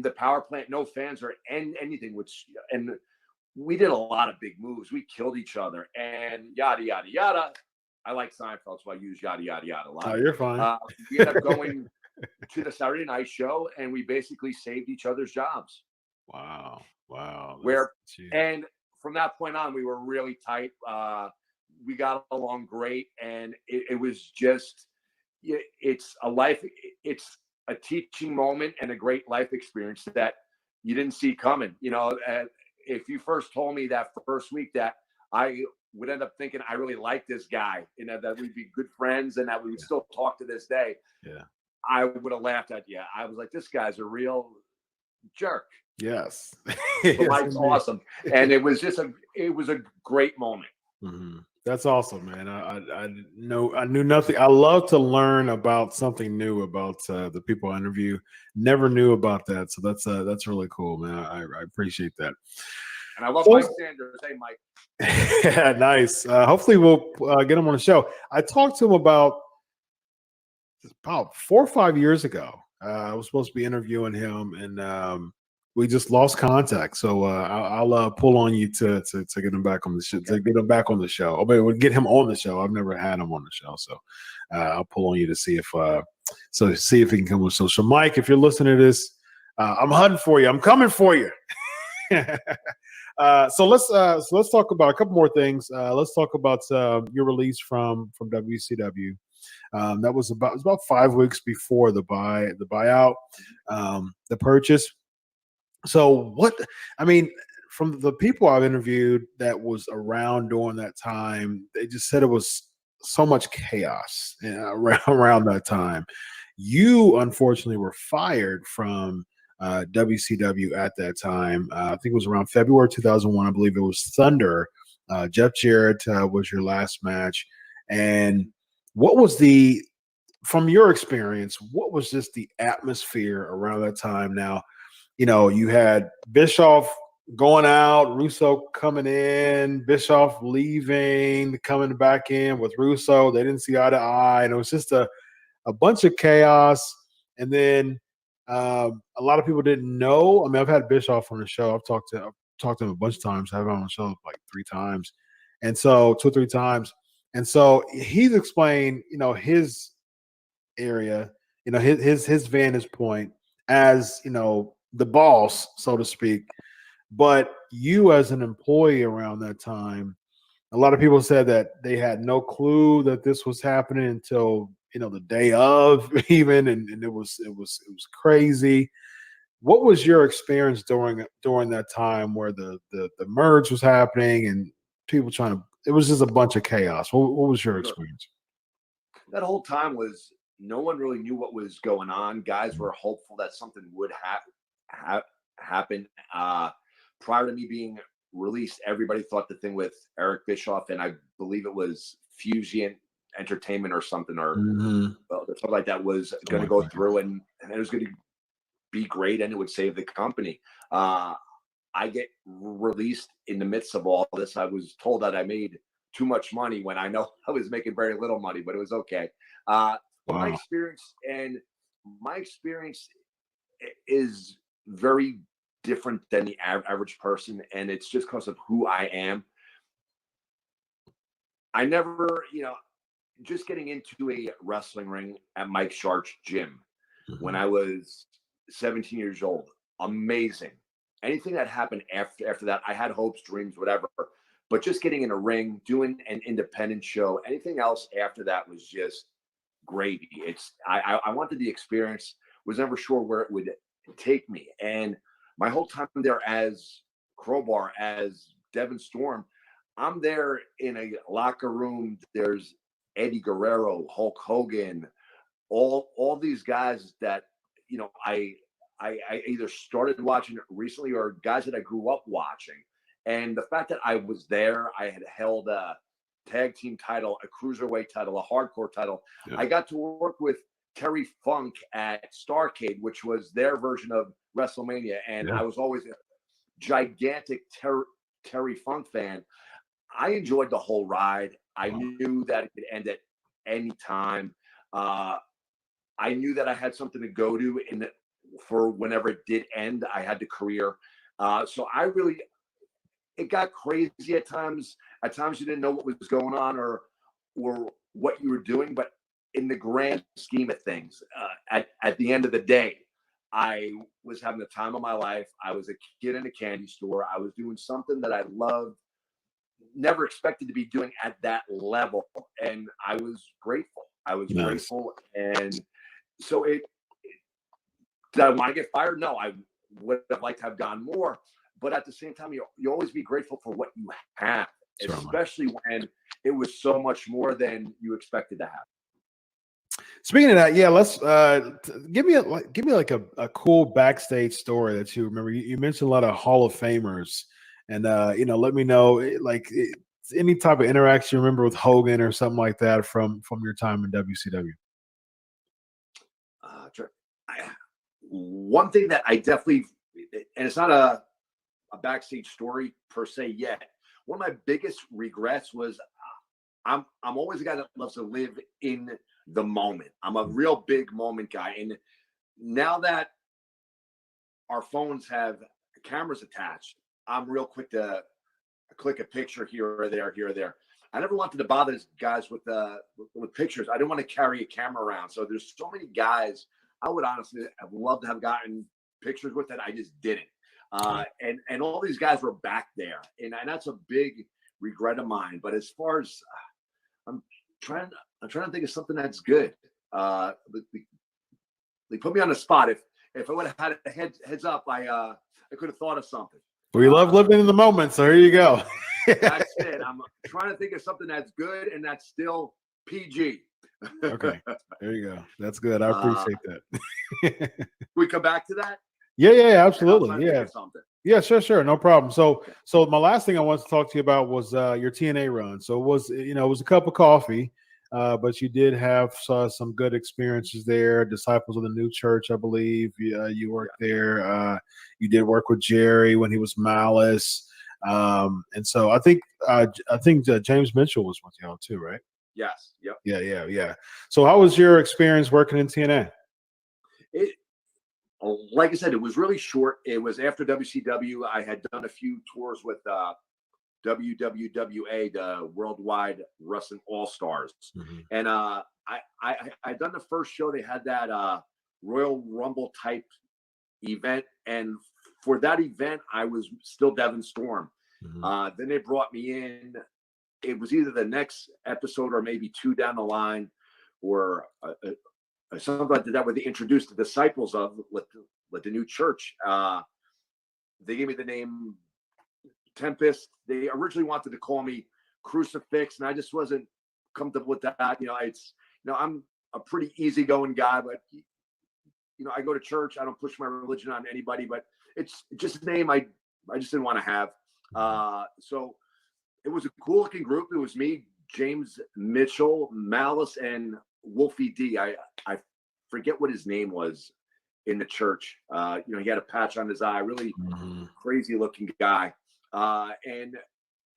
the power plant, no fans or anything. And we did a lot of big moves. We killed each other and yada, yada, yada. I like Seinfeld, so I use yada, yada, yada a lot. Oh, you're fine. We ended up going to the Saturday night show, and we basically saved each other's jobs. Wow. And from that point on, we were really tight. We got along great, and it was just, it's a teaching moment and a great life experience that you didn't see coming. If you first told me that first week that I would end up thinking I really like this guy, that we'd be good friends and that we would still talk to this day, I would have laughed at you. I was like, this guy's a real jerk. Yes. Mike's awesome. And it was a great moment. Mm-hmm. That's awesome, man. I knew nothing. I love to learn about something new about the people I interview. Never knew about that. So that's really cool, man. I appreciate that. And I love Mike Sanders. Hey, Mike. Yeah, nice. Hopefully we'll get him on the show. I talked to him about 4 or 5 years ago. I was supposed to be interviewing him, and we just lost contact. So I'll pull on you to get him back on the show. To get him back on the show. Or we'll get him on the show. I've never had him on the show, so I'll pull on you to see if he can come on the show. So Mike, if you're listening to this, I'm hunting for you. I'm coming for you. So let's talk about a couple more things. Let's talk about your release from WCW. That was about 5 weeks before the buyout, the purchase. So from the people I've interviewed that was around during that time, they just said it was so much chaos around that time. You unfortunately were fired from WCW at that time. I think it was around February 2001. I believe it was Thunder. Jeff Jarrett was your last match. And what was from your experience, what was just the atmosphere around that time? Now, you had Bischoff going out, Russo coming in, Bischoff leaving, coming back in with Russo. They didn't see eye to eye. And it was just a bunch of chaos. And then a lot of people didn't know. I mean, I've had Bischoff on the show. I've talked to him a bunch of times. I've had him on the show like 3 times. And so 2 or 3 times. And so he's explained, his area, his vantage point as, the boss, so to speak. But you as an employee around that time, a lot of people said that they had no clue that this was happening until, the day of even, and it was crazy. What was your experience during that time where the merge was happening and people it was just a bunch of chaos? What was your experience? That whole time was no one really knew what was going on. Guys were hopeful that something would happen. Prior to me being released, everybody thought the thing with Eric Bischoff, and I believe it was Fusion Entertainment or something, or something like that, was going to go through, and it was going to be great, and it would save the company. I get released in the midst of all this. I was told that I made too much money when I know I was making very little money, but it was okay. My experience is very different than the average person, and it's just because of who I am. I never, just getting into a wrestling ring at Mike Sharp's gym when I was 17 years old, amazing. Anything that happened after that, I had hopes, dreams, whatever. But just getting in a ring, doing an independent show, anything else after that was just gravy. I wanted the experience, was never sure where it would take me. And my whole time there as Crowbar, as Devin Storm, I'm there in a locker room. There's Eddie Guerrero, Hulk Hogan, all these guys that, I either started watching recently or guys that I grew up watching. And the fact that I was there, I had held a tag team title, a cruiserweight title, a hardcore title. Yeah. I got to work with Terry Funk at Starrcade, which was their version of WrestleMania. And I was always a gigantic Terry Funk fan. I enjoyed the whole ride. I knew that it could end at any time. I knew that I had something to go to for whenever it did end. I had the career. So it got crazy at times. At times you didn't know what was going on or what you were doing. But in the grand scheme of things, at the end of the day, I was having the time of my life. I was a kid in a candy store. I was doing something that I loved, never expected to be doing at that level. And I was grateful. Grateful. And so did I want to get fired? No, I would have liked to have gone more. But at the same time, you always be grateful for what you have, especially when it was so much more than you expected to have. Speaking of that, let's give me like a cool backstage story that you remember. You mentioned a lot of Hall of Famers, and let me know any type of interaction you remember with Hogan or something like that from your time in WCW. One thing that I definitely, and it's not a backstage story per se yet. One of my biggest regrets was I'm always a guy that loves to live in the moment. I'm a real big moment guy. And now that our phones have cameras attached, I'm real quick to click a picture here or there. I never wanted to bother these guys with pictures. I didn't want to carry a camera around. So there's so many guys I would honestly have loved to have gotten pictures with that. I just didn't. And all these guys were back there. And that's a big regret of mine. But as far as I'm trying to think of something that's good. They put me on the spot. If I would have had a heads up, I could have thought of something. We love living in the moment, so here you go. That's it. I'm trying to think of something that's good and that's still PG. Okay, there you go. That's good. I appreciate that. We come back to that? Yeah, absolutely. Yeah. Something. Yeah, sure. No problem. So my last thing I wanted to talk to you about was your TNA run. So it was, it was a cup of coffee, but you did have some good experiences there. Disciples of the New Church, I believe. You worked there. You did work with Jerry when he was Malice. And so I think James Mitchell was with y'all too, right? Yes. Yep. Yeah. So how was your experience working in TNA? Like I said, it was really short. It was after WCW. I had done a few tours with WWWA, the Worldwide Wrestling All Stars, and I done the first show. They had that Royal Rumble type event, and for that event, I was still Devin Storm. Then they brought me in. It was either the next episode or maybe two down the line, or something like that, where they introduced the disciples of the New Church. They gave me the name Tempest. They originally wanted to call me Crucifix, and I just wasn't comfortable with that. I'm a pretty easygoing guy, but I go to church. I don't push my religion on anybody, but it's just a name I just didn't want to have. So it was a cool looking group. It was me, James Mitchell, Malice, and Wolfie D. I forget what his name was in the church. He had a patch on his eye, really crazy looking guy. And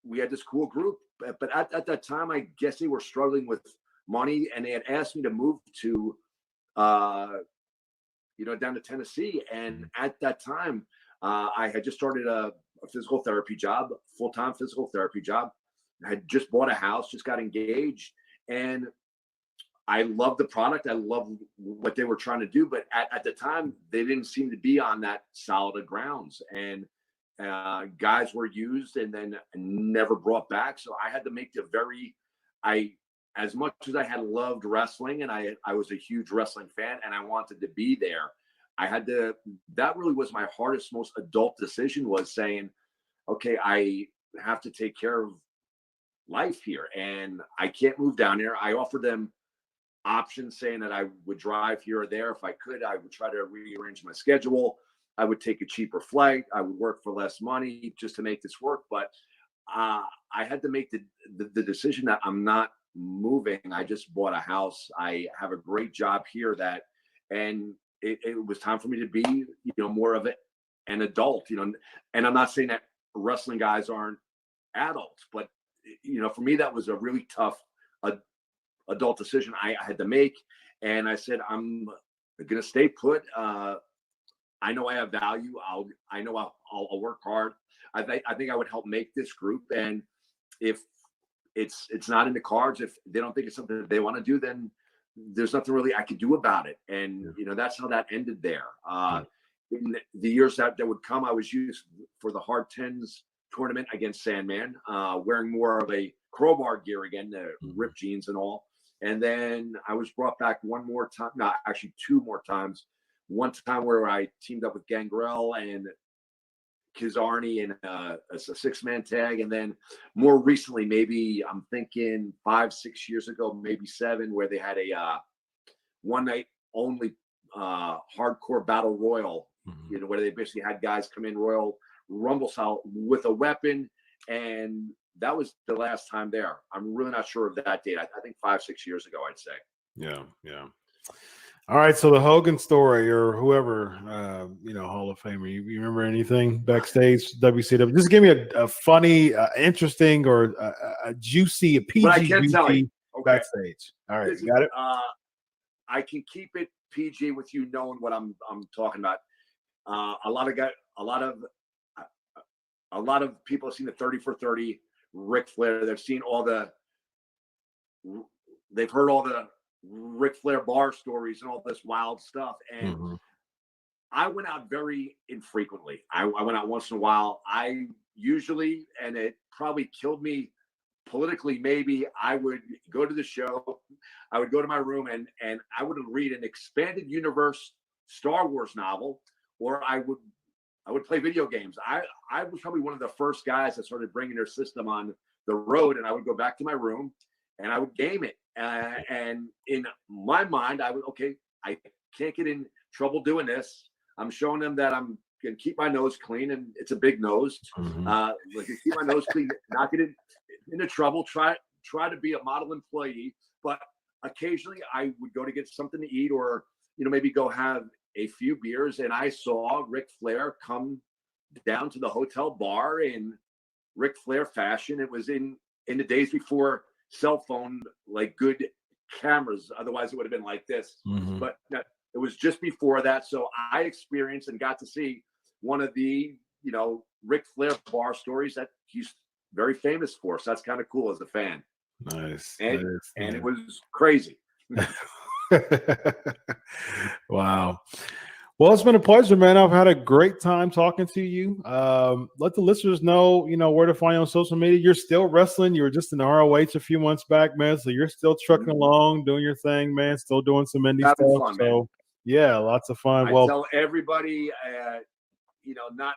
we had this cool group. But at that time, I guess they were struggling with money, and they had asked me to move to, down to Tennessee. And at that time, I had just started a physical therapy job, full-time physical therapy job. I had just bought a house, just got engaged, and I loved the product. I loved what they were trying to do, but at the time, they didn't seem to be on that solid grounds. And guys were used and then never brought back. So I had to make as much as I had loved wrestling, and I was a huge wrestling fan, and I wanted to be there, that really was my hardest, most adult decision, was saying, okay, I have to take care of life here, and I can't move down here. I offered them options, saying that I would drive here or there if I could. I would try to rearrange my schedule. I would take a cheaper flight. I would work for less money just to make this work. But I had to make the decision that I'm not moving. I just bought a house. I have a great job here, and it was time for me to be, more of an adult, and I'm not saying that wrestling guys aren't adults, but for me, that was a really tough adult decision I had to make. And I said, I'm going to stay put. I know I have value. I'll work hard. I think I would help make this group. And if it's not in the cards, if they don't think it's something that they want to do, then there's nothing really I could do about it. And, that's how that ended there. In the years that would come, I was used for the Hard Tens tournament against Sandman, wearing more of a Crowbar gear again, the ripped jeans and all. And then I was brought back one more time, no, actually two more times. One time where I teamed up with Gangrel and Kizarny in a 6-man tag. And then more recently, maybe I'm thinking 5-6 years ago, maybe 7, where they had a one night only hardcore battle royal, where they basically had guys come in Royal Rumble style with a weapon. And that was the last time there. I'm really not sure of that date. I think 5-6 years ago, I'd say. Yeah. All right. So the Hogan story, or whoever, Hall of Famer, you remember anything backstage WCW? Just give me a funny, interesting, or a juicy, a PG, I can tell you. Okay. Backstage. All right. Got it. I can keep it PG with you knowing what I'm talking about. A lot of people have seen the 30 for 30 Ric Flair. They've heard all the Ric Flair bar stories and all this wild stuff. And I went out very infrequently. I went out once in a while. I usually, and it probably killed me politically, maybe, I would go to the show. I would go to my room and I would read an expanded universe Star Wars novel, or I would I would play video games. I was probably one of the first guys that started bringing their system on the road, and I would go back to my room and I would game it. And in my mind, I can't get in trouble doing this. I'm showing them that I'm going to keep my nose clean, and it's a big nose. Keep my nose clean, not get into trouble. Try to be a model employee, but occasionally I would go to get something to eat, or maybe go have a few beers, and I saw Ric Flair come down to the hotel bar in Ric Flair fashion. It was in the days before cell phone, like good cameras. Otherwise, it would have been like this. But it was just before that, so I experienced and got to see one of the Ric Flair bar stories that he's very famous for. So that's kind of cool as a fan. Nice. And it was crazy. Wow. Well, it's been a pleasure, man. I've had a great time talking to you. Let the listeners know, where to find you on social media. You're still wrestling. You were just in ROH a few months back, man. So you're still trucking along, doing your thing, man. Still doing some indie stuff. Fun, so man. yeah, lots of fun. I tell everybody, not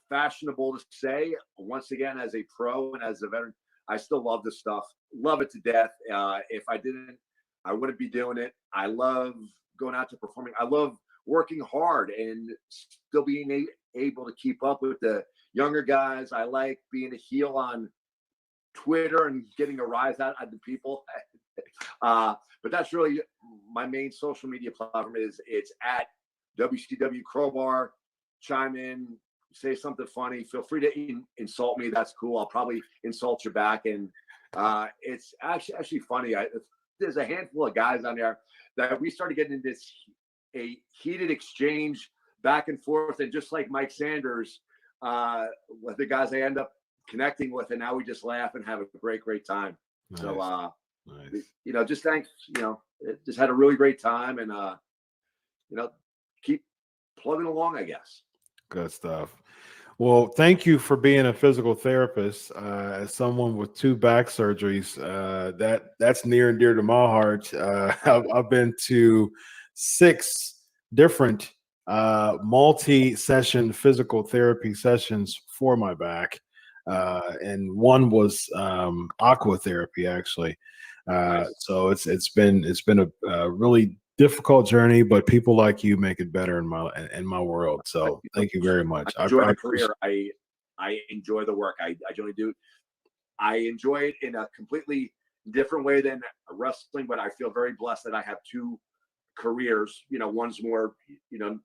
fashionable to say. Once again, as a pro and as a veteran, I still love this stuff. Love it to death. If I didn't, I wouldn't be doing it. I love going out to performing. I love working hard and still being able to keep up with the younger guys. I like being a heel on Twitter and getting a rise out of the people. But that's really my main social media platform. It's at WCW Crowbar. Chime in, say something funny. Feel free to insult me. That's cool. I'll probably insult you back. And it's actually funny. There's a handful of guys on there that we started getting into a heated exchange back and forth. And just like Mike Sanders, with the guys I end up connecting with, and now we just laugh and have a great time. Nice. So, nice. Just thanks, just had a really great time, and, keep plugging along, I guess. Good stuff. Well, thank you for being a physical therapist. As someone with 2 back surgeries, that's near and dear to my heart. I've been to 6 different multi-session physical therapy sessions for my back, and one was aqua therapy, actually. Nice. So it's been a really difficult journey, but people like you make it better in my world. So thank you very much. I enjoy my career. I enjoy the work. I generally do. I enjoy it in a completely different way than wrestling, but I feel very blessed that I have 2 careers. One's more, the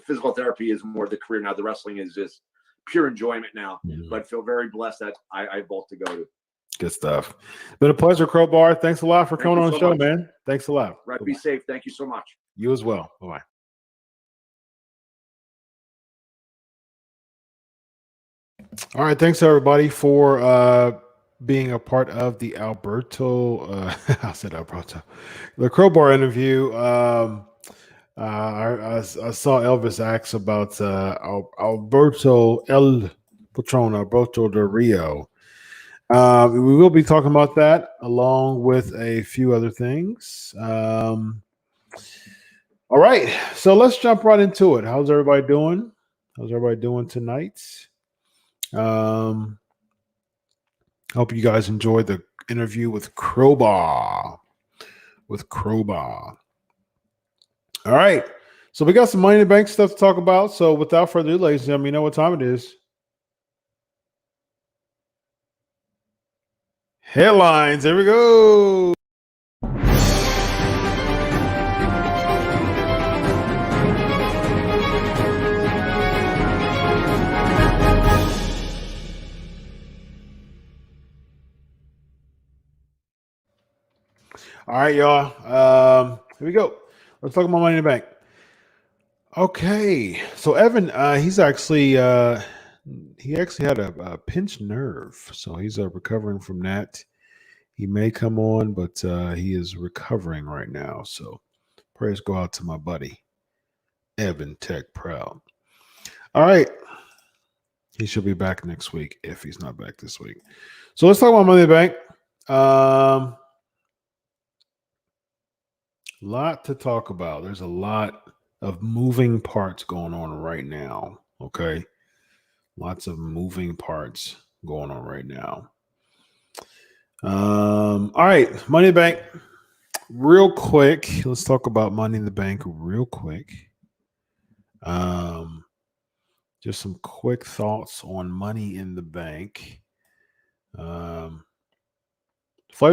physical therapy is more the career now. The wrestling is just pure enjoyment now. But I feel very blessed that I have both to go to. Good stuff. Been a pleasure, Crowbar. Thanks a lot for coming on the show, man. Thanks a lot. Right. Be safe. Thank you so much. You as well. Bye-bye. All right. Thanks, everybody, for being a part of the Alberto. I said Alberto. The Crowbar interview. I saw Elvis ask about Alberto El Patron, Alberto Del Rio. We will be talking about that along with a few other things. All right, so let's jump right into it. How's everybody doing? How's everybody doing tonight? Hope you guys enjoyed the interview with Crowbar. All right, so we got some Money in the Bank stuff to talk about. So without further ado, ladies and gentlemen, you know what time it is. Headlines. Here we go. All right, y'all. Here we go. Let's talk about Money in the Bank. Okay, so Evan, he actually had a pinched nerve, so he's recovering from that. He may come on, but he is recovering right now. So prayers go out to my buddy, Evan Tech Proud. All right, he should be back next week if he's not back this week. So let's talk about Money in the Bank. Lot to talk about. There's a lot of moving parts going on right now. Okay. Lots of moving parts going on right now. All right. Money in the Bank. Real quick. Let's talk about Money in the Bank real quick. Just some quick thoughts on Money in the Bank. Flavor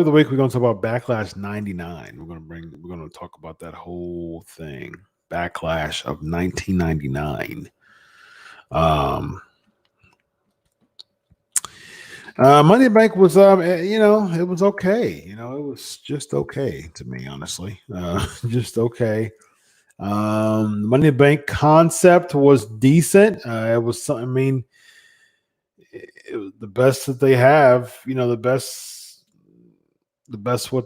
of the week, we're going to talk about Backlash 99. We're going to talk about that whole thing. Backlash of 1999. Money in the Bank was, it was okay. It was just okay to me, honestly. Just okay. Money in the Bank concept was decent. It was something. I mean, it was the best that they have. The best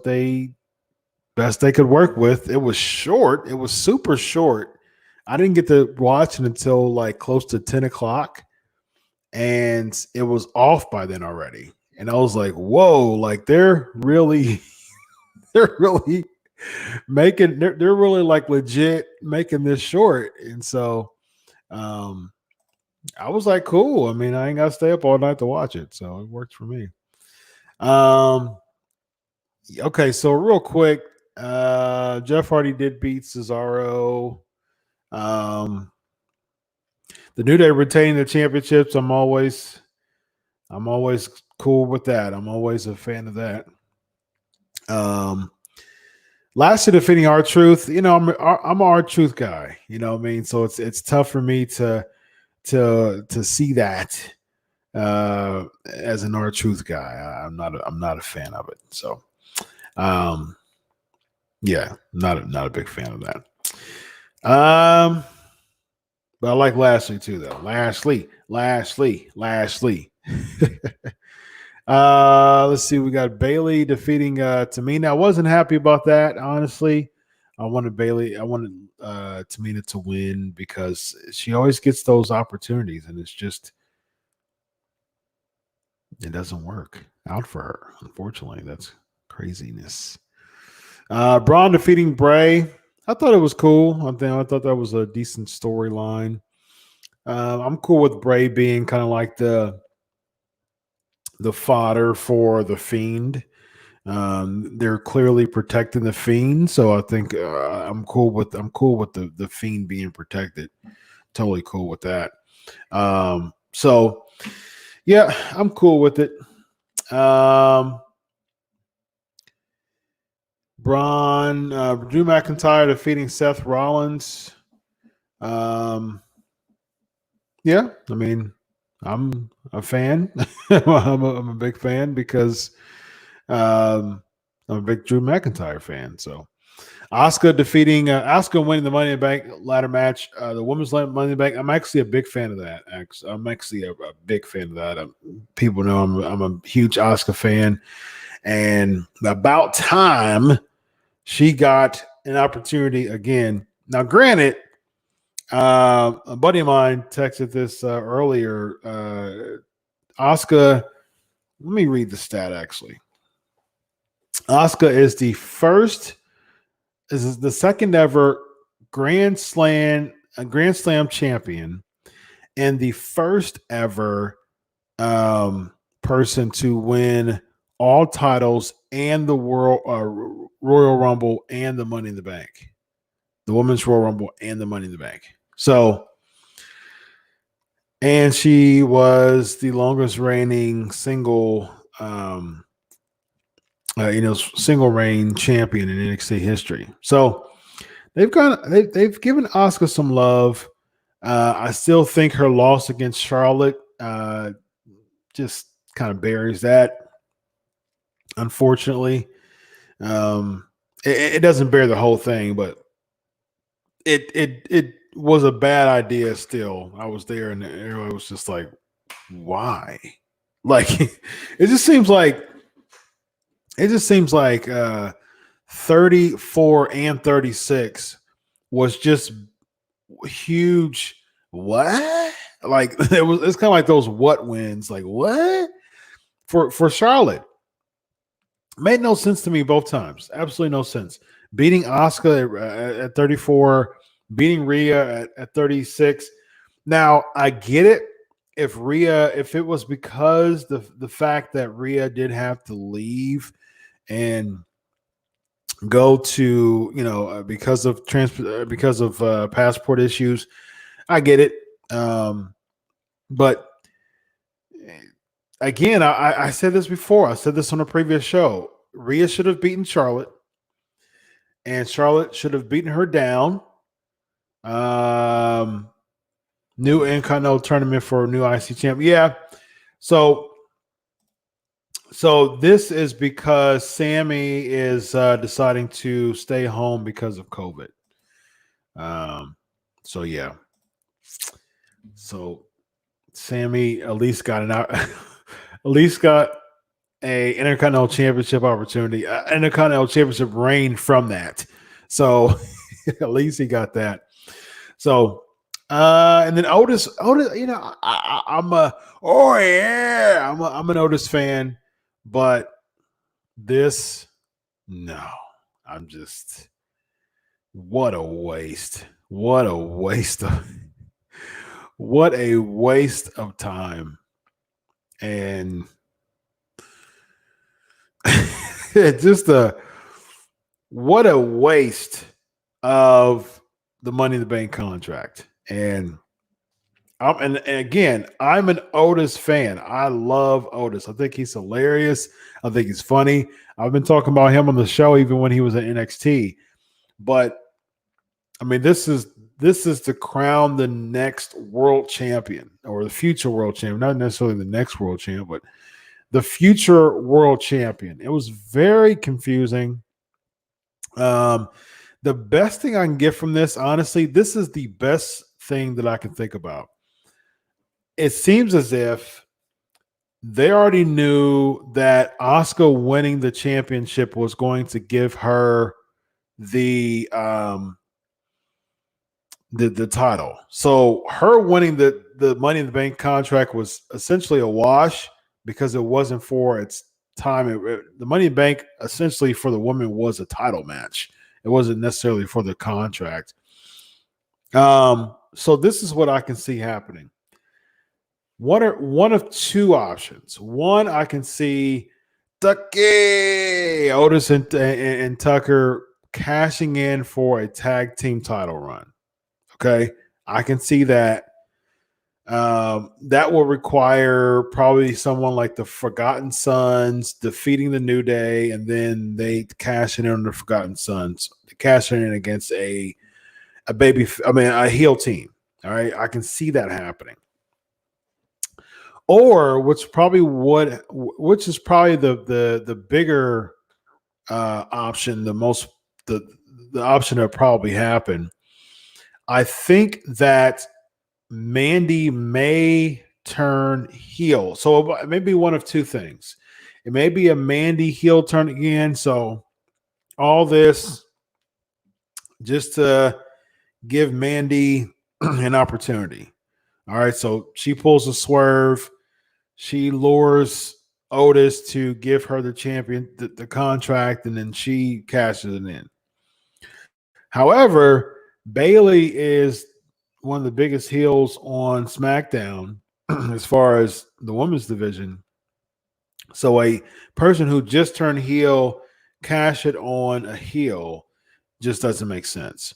they could work with. It was short. It was super short. I didn't get to watch it until like close to 10 o'clock, and it was off by then already. And I was like, whoa, like they're really making, they're really like legit making this short. And so I was like, cool. I mean, I ain't got to stay up all night to watch it. So it worked for me. Okay, so real quick, Jeff Hardy did beat Cesaro. The New Day retaining the championships. I'm always cool with that. I'm always a fan of that. Lashley defeating R-Truth. I'm an R-Truth guy. You know what I mean? So it's tough for me to see that as an R-Truth guy. I'm not a fan of it. So. Yeah, not a big fan of that. But I like Lashley too, though. Lashley. Let's see. We got Bailey defeating Tamina. I wasn't happy about that, honestly. I wanted Tamina to win because she always gets those opportunities, and it doesn't work out for her. Unfortunately, that's craziness. Braun defeating Bray. I thought it was cool. I thought that was a decent storyline. I'm cool with Bray being kind of like the fodder for the Fiend. They're clearly protecting the Fiend, so I think I'm cool with the Fiend being protected. Totally cool with that. So yeah, I'm cool with it. Braun, Drew McIntyre defeating Seth Rollins. Yeah, I mean, I'm a fan. I'm a big fan because I'm a big Drew McIntyre fan. So, Asuka winning the Money in the Bank ladder match, the women's Money in the Bank. I'm actually a big fan of that. I'm actually a big fan of that. People know I'm a huge Asuka fan, and about time she got an opportunity again. Now, granted, a buddy of mine texted this earlier. Asuka, let me read the stat actually. Asuka is the second ever Grand Slam champion and the first ever person to win all titles and the Royal Rumble and the Money in the Bank. The Women's Royal Rumble and the Money in the Bank. So, and she was the longest reigning single reign champion in NXT history. So they've given Asuka some love. I still think her loss against Charlotte just kind of buries that. Unfortunately, it doesn't bear the whole thing, but it was a bad idea. Still, I was there, and everyone was just like, "Why?" Like, it just seems like 34 and 36 was just huge. What? Like it's kind of like those what wins. Like what for Charlotte made no sense to me both times. Absolutely no sense. Beating Asuka at 34, beating Rhea at 36. Now I get it. If it was because the fact that Rhea did have to leave and go to, because of passport issues, I get it. But again, I said this before. I said this on a previous show. Rhea should have beaten Charlotte, and Charlotte should have beaten her down. New Intercontinental tournament for a new IC champ. Yeah. So this is because Sammy is deciding to stay home because of COVID. So yeah. So Sammy at least got at least got a Intercontinental Championship opportunity, Intercontinental Championship reign from that. So at least he got that. So and then Otis, I'm an Otis fan, but I'm just, what a waste of time. And what a waste of the Money in the Bank contract. And again, I'm an Otis fan. I love Otis. I think he's hilarious. I think he's funny. I've been talking about him on the show even when he was at NXT. But I mean, this is to crown the next world champion, or the future world champion, not necessarily the next world champion, but the future world champion. It was very confusing. The best thing I can get from this, honestly, this is the best thing that I can think about. It seems as if they already knew that Asuka winning the championship was going to give her the title. So her winning the Money in the Bank contract was essentially a wash because it wasn't for its time. The Money in the Bank essentially for the woman was a title match. It wasn't necessarily for the contract. So this is what I can see happening. One of two options. One, I can see Otis and Tucker cashing in for a tag team title run. Okay, I can see that. That will require probably someone like the Forgotten Sons defeating the New Day, and then they cash in on the Forgotten Sons, cashing in against a heel team. All right, I can see that happening. Or which is probably the bigger option, the option that probably happen. I think that Mandy may turn heel. So it may be one of two things. It may be a Mandy heel turn again. So all this just to give Mandy an opportunity. All right. So she pulls a swerve. She lures Otis to give her the champion, the contract, and then she cashes it in. However, Bayley is one of the biggest heels on SmackDown as far as the women's division. So a person who just turned heel, cash it on a heel, just doesn't make sense.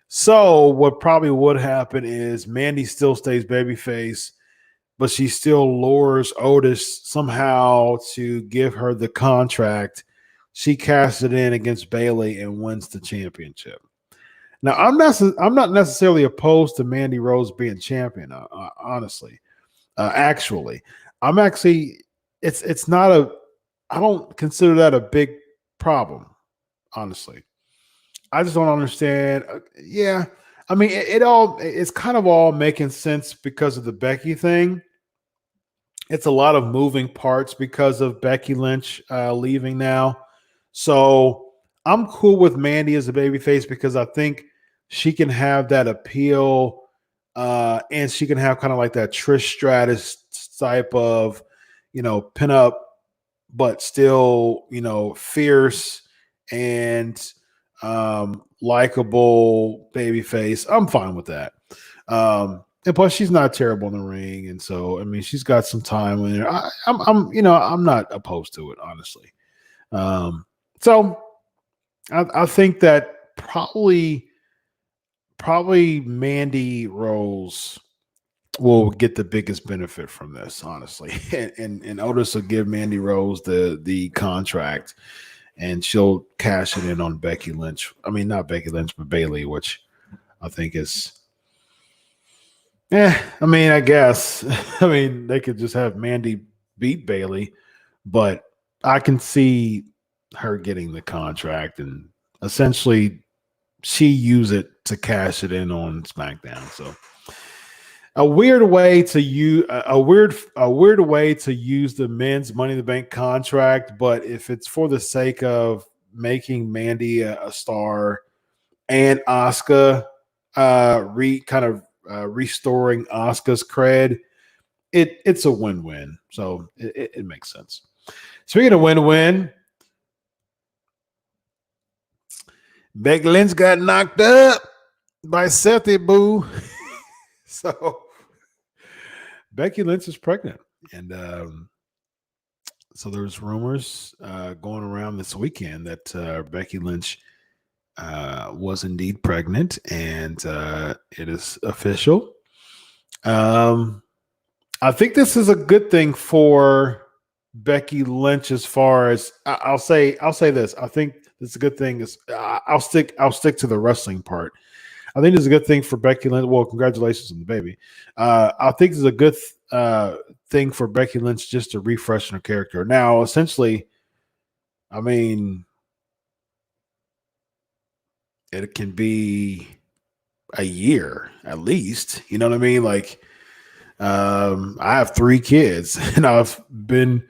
So what probably would happen is Mandy still stays babyface, but she still lures Otis somehow to give her the contract. She cashes it in against Bayley and wins the championship. Now, I'm not necessarily opposed to Mandy Rose being champion. Honestly, actually, it's not a. I don't consider that a big problem. Honestly, I just don't understand. Yeah, I mean, it's kind of all making sense because of the Becky thing. It's a lot of moving parts because of Becky Lynch leaving now. So I'm cool with Mandy as a babyface because I think she can have that appeal and she can have kind of like that Trish Stratus type of, pin up, but still, fierce and likable babyface. I'm fine with that. And plus, she's not terrible in the ring, and so I mean, she's got some time in there. I'm not opposed to it, honestly. So I think that probably Mandy Rose will get the biggest benefit from this, honestly, and Otis will give Mandy Rose the contract, and she'll cash it in on Becky Lynch. I mean, not Becky Lynch, but Bayley, which I think is. Yeah, I mean, I guess. I mean, they could just have Mandy beat Bayley, but I can see her getting the contract and essentially she use it to cash it in on SmackDown. So a weird way to use the men's Money in the Bank contract, but if it's for the sake of making Mandy a star and Asuka restoring Asuka's cred, it's a win-win. So it makes sense. Speaking of win-win, Becky Lynch got knocked up by Sethy Boo. So Becky Lynch is pregnant. And so there's rumors going around this weekend that Becky Lynch was indeed pregnant, and it is official. I think this is a good thing for Becky Lynch as far as I'll say this. I think this is a good thing. I'll stick to the wrestling part. I think it's a good thing for Becky Lynch. Well, congratulations on the baby. I think it's a good thing for Becky Lynch just to refresh her character. Now, essentially, I mean, it can be a year at least. You know what I mean? Like, I have 3 kids, and I've been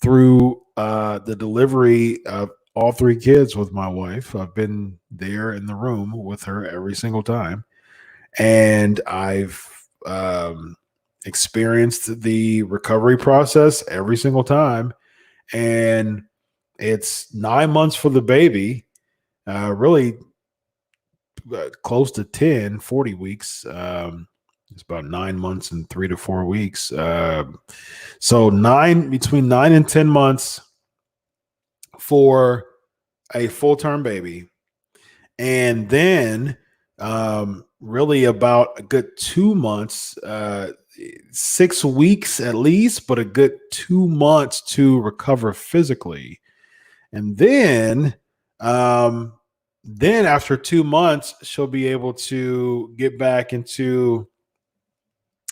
through the delivery of all 3 kids with my wife. I've been there in the room with her every single time, and I've experienced the recovery process every single time. And it's 9 months for the baby, really close to 40 weeks. It's about 9 months and 3 to 4 weeks. So between 9 and 10 months for a full-term baby. And then really about a good 2 months, 6 weeks at least, but a good 2 months to recover physically. And then after 2 months, she'll be able to get back into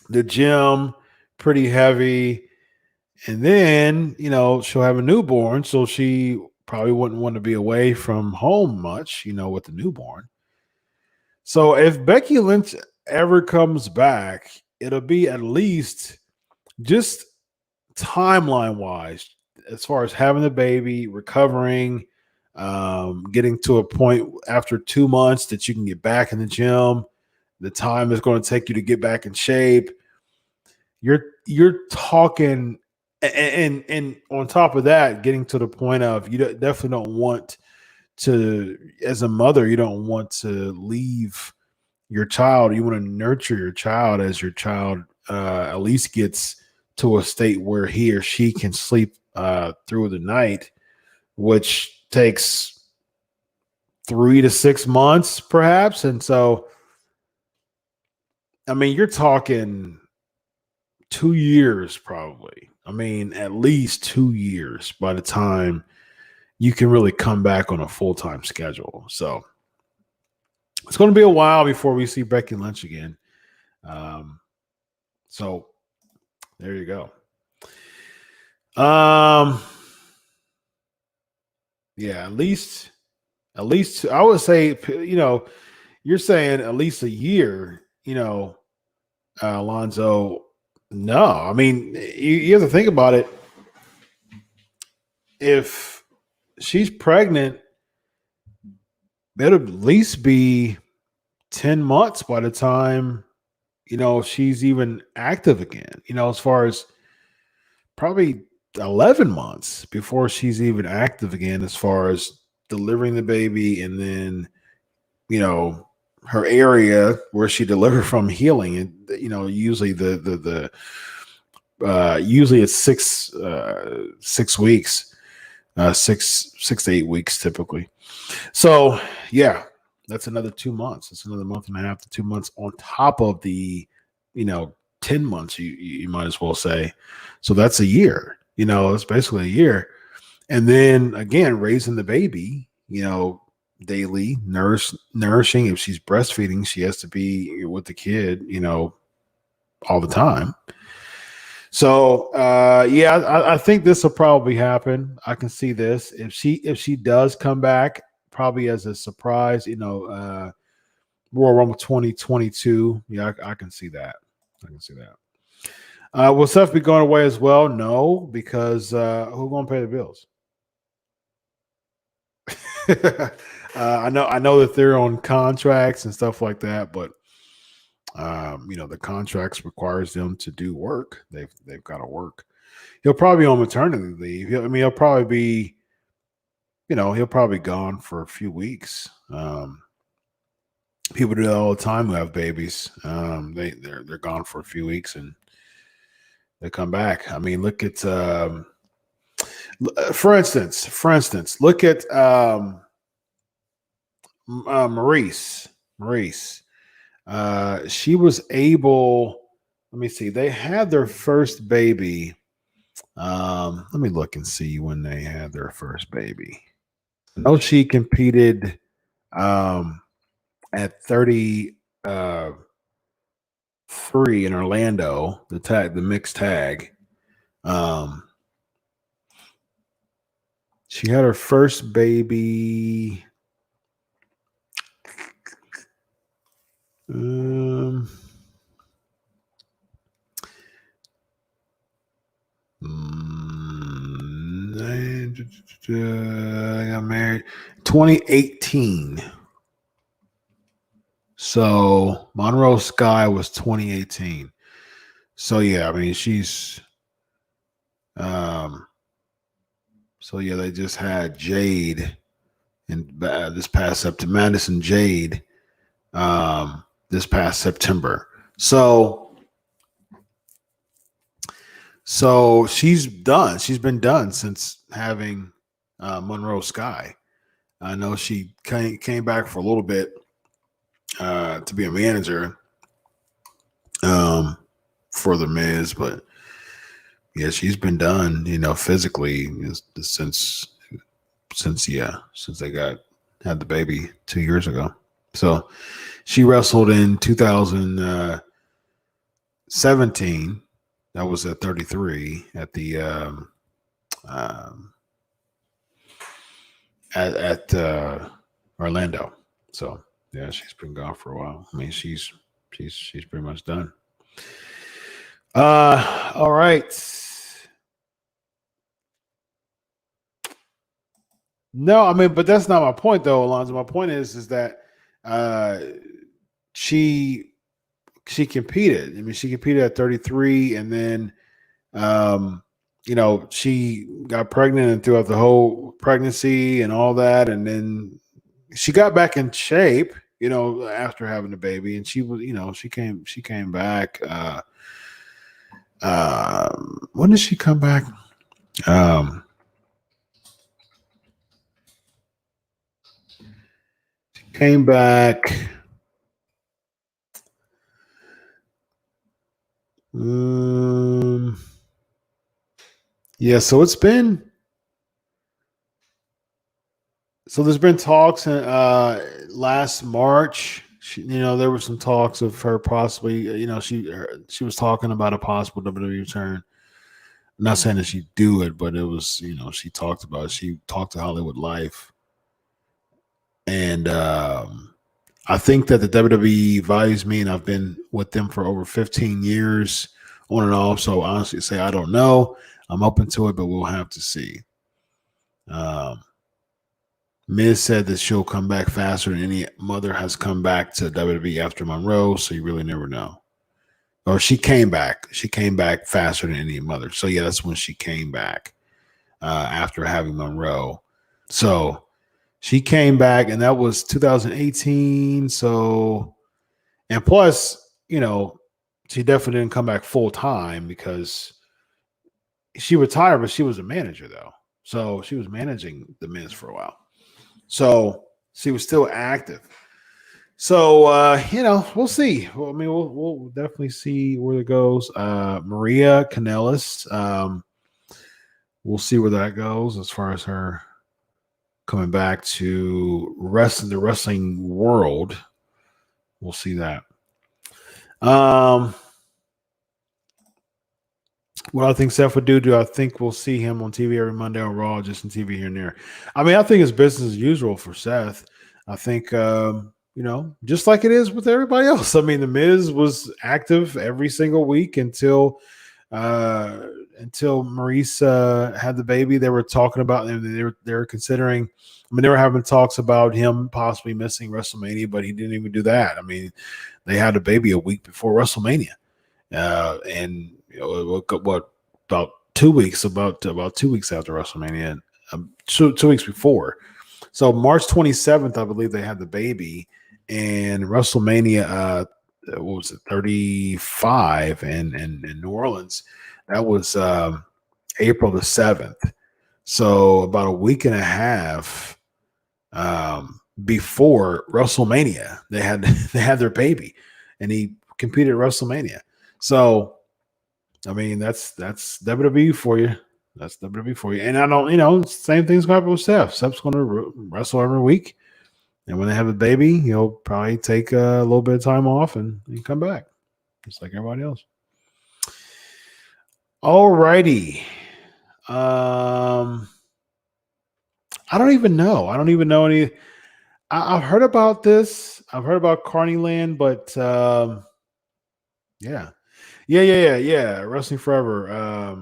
the gym pretty heavy. And then, she'll have a newborn. So she probably wouldn't want to be away from home much, with the newborn. So if Becky Lynch ever comes back, it'll be at least just timeline wise, as far as having the baby, recovering, getting to a point after 2 months that you can get back in the gym. The time it's going to take you to get back in shape. You're talking, and on top of that, getting to the point of you definitely don't want to, as a mother, you don't want to leave your child. You want to nurture your child as your child at least gets to a state where he or she can sleep through the night, which takes 3 to 6 months perhaps. And so, I mean, you're talking 2 years probably. I mean, at least 2 years by the time you can really come back on a full-time schedule. So it's going to be a while before we see Becky Lynch again. So there you go. Yeah, at least I would say, you're saying at least a year, Alonzo. No, I mean, you have to think about it. If she's pregnant, it'll at least be 10 months by the time, she's even active again, as far as probably 11 months before she's even active again, as far as delivering the baby and then, her area where she delivered from healing, and usually usually it's 6 weeks, 6 to 8 weeks typically. So yeah, that's another 2 months. It's another month and a half to 2 months on top of the 10 months you might as well say. So that's a year. It's basically a year. And then again, raising the baby, daily, nourishing. If she's breastfeeding, she has to be with the kid, all the time. So I think this will probably happen. I can see this. If she does come back, probably as a surprise, Royal Rumble 2022. Yeah, I can see that. Will Seth be going away as well? No, because who's going to pay the bills? I know that they're on contracts and stuff like that, but the contracts requires them to do work. They've got to work. He'll probably be on maternity leave. He'll probably be, he'll probably gone for a few weeks. People do that all the time who have babies. They're gone for a few weeks and they come back. I mean, look at for instance, look at Maurice. She was able. Let me see. They had their first baby. Let me look and see when they had their first baby. I know she competed at 33 in Orlando. The mixed tag. She had her first baby. I got married 2018. So Monroe Sky was 2018. So yeah, I mean she's so yeah, they just had Jade in this past September, Madison Jade this past September. So she's done. She's been done since having Monroe Sky. I know she came back for a little bit to be a manager for the Miz, but yeah, she's been done, physically since they had the baby 2 years ago. So she wrestled in 2017. That was at 33 at the at Orlando. So yeah, she's been gone for a while. I mean, she's pretty much done. All right. No, I mean, but that's not my point, though, Alonzo. My point is that she competed. I mean, she competed at 33, and then she got pregnant and throughout the whole pregnancy and all that, and then she got back in shape, after having the baby, and she was, she came back. When did she come back? Came back. Yeah, so there's been talks last March. There were some talks of her possibly, she was talking about a possible WWE return. I'm not saying that she'd do it, but it was, she talked about it. She talked to Hollywood Life. And I think that the WWE values me, and I've been with them for over 15 years on and off. So honestly say, I don't know. I'm open to it, but we'll have to see. Miz said that she'll come back faster than any mother has come back to WWE after Monroe. So you really never know. Or she came back. She came back faster than any mother. So yeah, that's when she came back after having Monroe. So She came back, and that was 2018. So, and plus, she definitely didn't come back full time because she retired, but she was a manager though. So she was managing the Miz for a while. So she was still active. So we'll see. Well, I mean, we'll definitely see where it goes. Maria Kanellis, we'll see where that goes as far as her coming back to the wrestling world. We'll see that. What I think Seth would do I think we'll see him on TV every Monday on Raw, just on TV here and there. I mean, I think it's business as usual for Seth. I think, just like it is with everybody else. I mean, The Miz was active every single week until Maurice had the baby. They were talking about they were considering. I mean, they were having talks about him possibly missing WrestleMania, but he didn't even do that. I mean, they had a baby a week before WrestleMania, and what about 2 weeks? About 2 weeks after WrestleMania, 2 weeks before. So March 27th, I believe they had the baby, and WrestleMania, what was it, 35 in New Orleans? That was April the 7th. So about a week and a half before WrestleMania, they had their baby, and he competed at WrestleMania. So, I mean, that's WWE for you. That's WWE for you. And I don't, same thing's going to happen with Seth. Seth's going to wrestle every week. And when they have a baby, he'll probably take a little bit of time off and come back, just like everybody else. All righty. I don't even know. I don't even know any. I've heard about this. I've heard about Carneyland, but yeah. Wrestling Forever.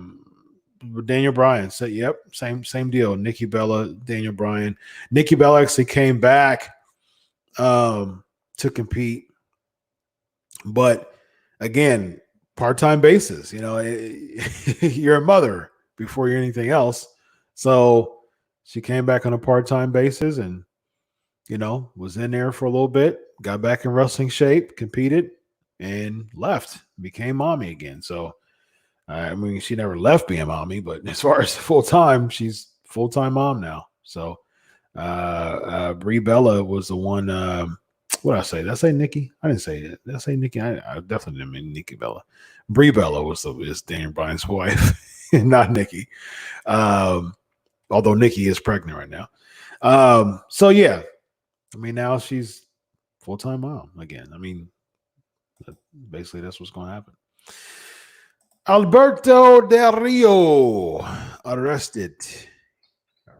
Daniel Bryan said, "Yep, same deal." Nikki Bella, Daniel Bryan. Nikki Bella actually came back to compete, but again, part-time basis. You're a mother before you're anything else, so she came back on a part-time basis and was in there for a little bit, got back in wrestling shape, competed, and left, became mommy again. So I mean, she never left being mommy, but as far as full-time, she's full-time mom now. So Brie Bella was the one. What did I say? Did I say Nikki? I didn't say it. Did I say Nikki? I definitely didn't mean Nikki Bella. Brie Bella is Daniel Bryan's wife, not Nikki. Although Nikki is pregnant right now. So yeah, I mean, now she's full-time mom again. I mean, basically that's what's going to happen. Alberto Del Rio arrested.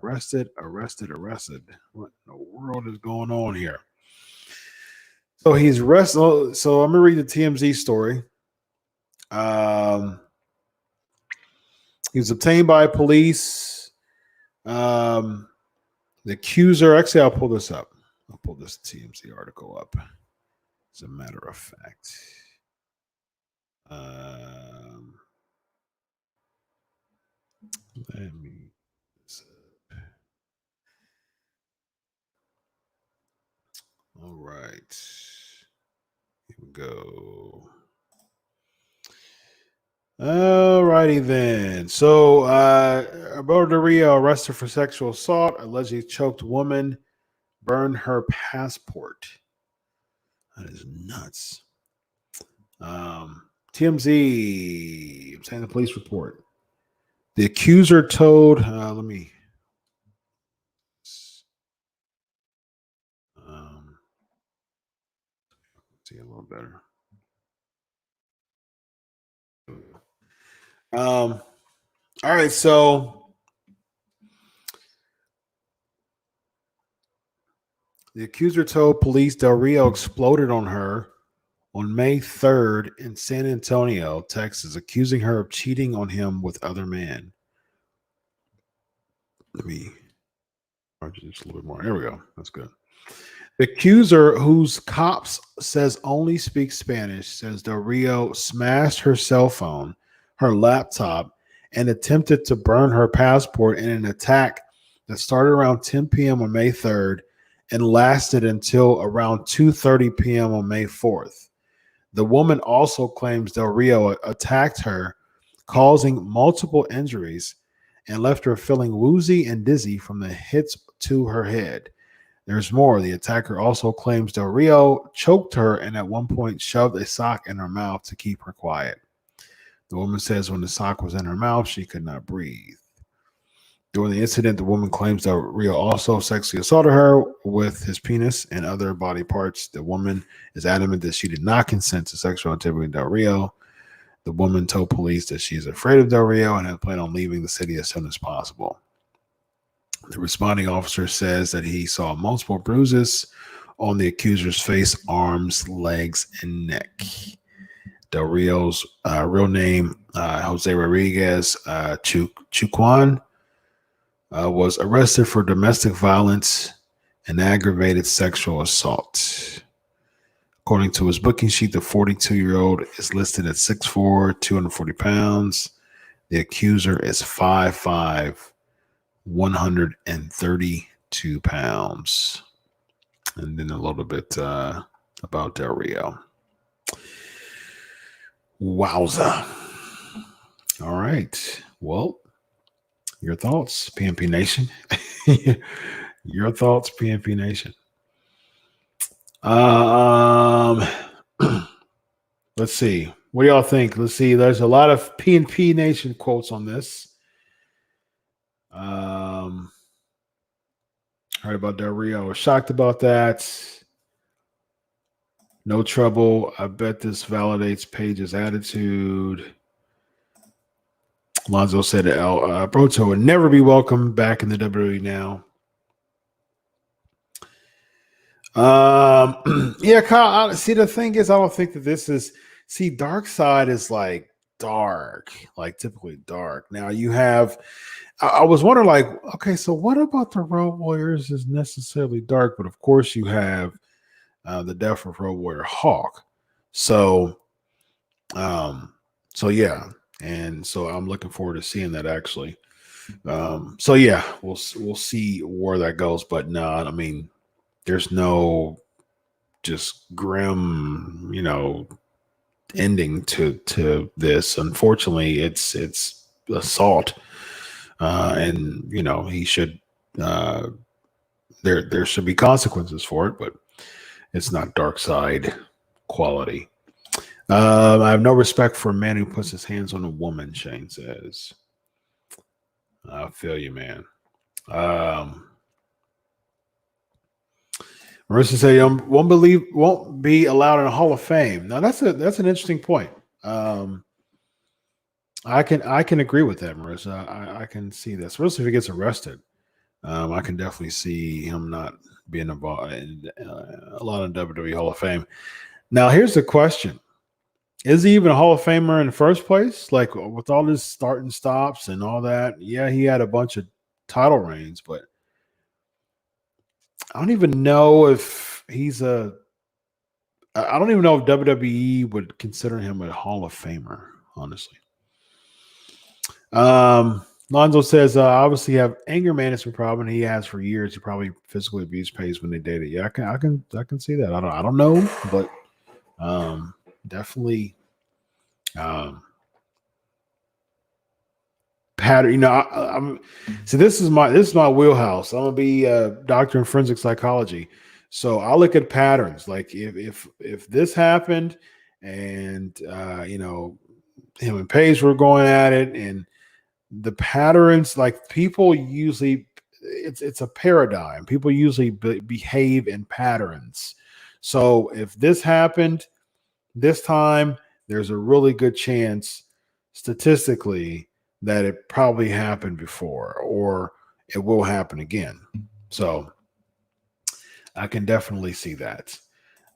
What in the world is going on here? So he's arrested. So I'm gonna read the TMZ story. He was obtained by police. The accuser. Actually, I'll pull this up. I'll pull this TMZ article up. As a matter of fact. Let me. All right. Here we go. All righty then. So, Alberto Del Rio arrested for sexual assault. Allegedly choked woman, burned her passport. That is nuts. TMZ, I'm saying the police report. The accuser told, let me see a little better. All right, so the accuser told police Del Rio exploded on her on May 3rd in San Antonio, Texas, accusing her of cheating on him with other men. Let me charge this a little bit more. There we go. That's good. The accuser, whose cops says only speaks Spanish, says Del Rio smashed her cell phone, her laptop, and attempted to burn her passport in an attack that started around 10 p.m. on May 3rd and lasted until around 2:30 p.m. on May 4th. The woman also claims Del Rio attacked her, causing multiple injuries, and left her feeling woozy and dizzy from the hits to her head. There's more. The attacker also claims Del Rio choked her and at one point shoved a sock in her mouth to keep her quiet. The woman says when the sock was in her mouth, she could not breathe. During the incident, the woman claims Del Rio also sexually assaulted her with his penis and other body parts. The woman is adamant that she did not consent to sexual activity with Del Rio. The woman told police that she is afraid of Del Rio and had planned on leaving the city as soon as possible. The responding officer says that he saw multiple bruises on the accuser's face, arms, legs, and neck. Del Rio's real name, Jose Rodriguez Chuquan, was arrested for domestic violence and aggravated sexual assault. According to his booking sheet, the 42-year-old is listed at 6'4", 240 pounds. The accuser is 5'5", 132 pounds. And then a little bit about Del Rio. Wowza. All right. Well, your thoughts, PNP Nation. Your thoughts, PNP Nation. Let's see. What do y'all think? Let's see. There's a lot of PNP Nation quotes on this. Heard about Del Rio. I was shocked about that. No trouble. I bet this validates Paige's attitude. Lonzo said that Broto would never be welcome back in the WWE now. Yeah, Kyle. See, the thing is, I don't think that this is. See, Dark Side is like dark, like typically dark. Now you have. I was wondering, like, okay, so what about the Road Warriors is necessarily dark? But of course, you have the death of Road Warrior Hawk. So yeah, and so I'm looking forward to seeing that actually. So yeah, we'll see where that goes. But no, I mean, there's no just grim, ending to this. Unfortunately, it's assault, and he should. There should be consequences for it, but it's not Dark Side quality. I have no respect for a man who puts his hands on a woman, Shane says. I feel you, man. Marissa said, won't be allowed in a Hall of Fame. Now that's an interesting point. I can agree with that, Marissa. I can see that, especially if he gets arrested. I can definitely see him not being involved in a lot of WWE Hall of Fame. Now, here's the question. Is he even a Hall of Famer in the first place? Like, with all his start and stops and all that, yeah, he had a bunch of title reigns, but I don't even know if he's I don't even know if WWE would consider him a Hall of Famer, honestly. Lonzo says, obviously have anger management problem he has for years. He probably physically abused Paige when they dated. Yeah, I can see that. I don't know, but definitely pattern. I'm so this is my wheelhouse. I'm gonna be a doctor in forensic psychology. So I look at patterns. Like if this happened and him and Paige were going at it, and the patterns, like people usually, it's a paradigm. People usually behave in patterns. So if this happened this time, there's a really good chance statistically that it probably happened before, or it will happen again. So I can definitely see that.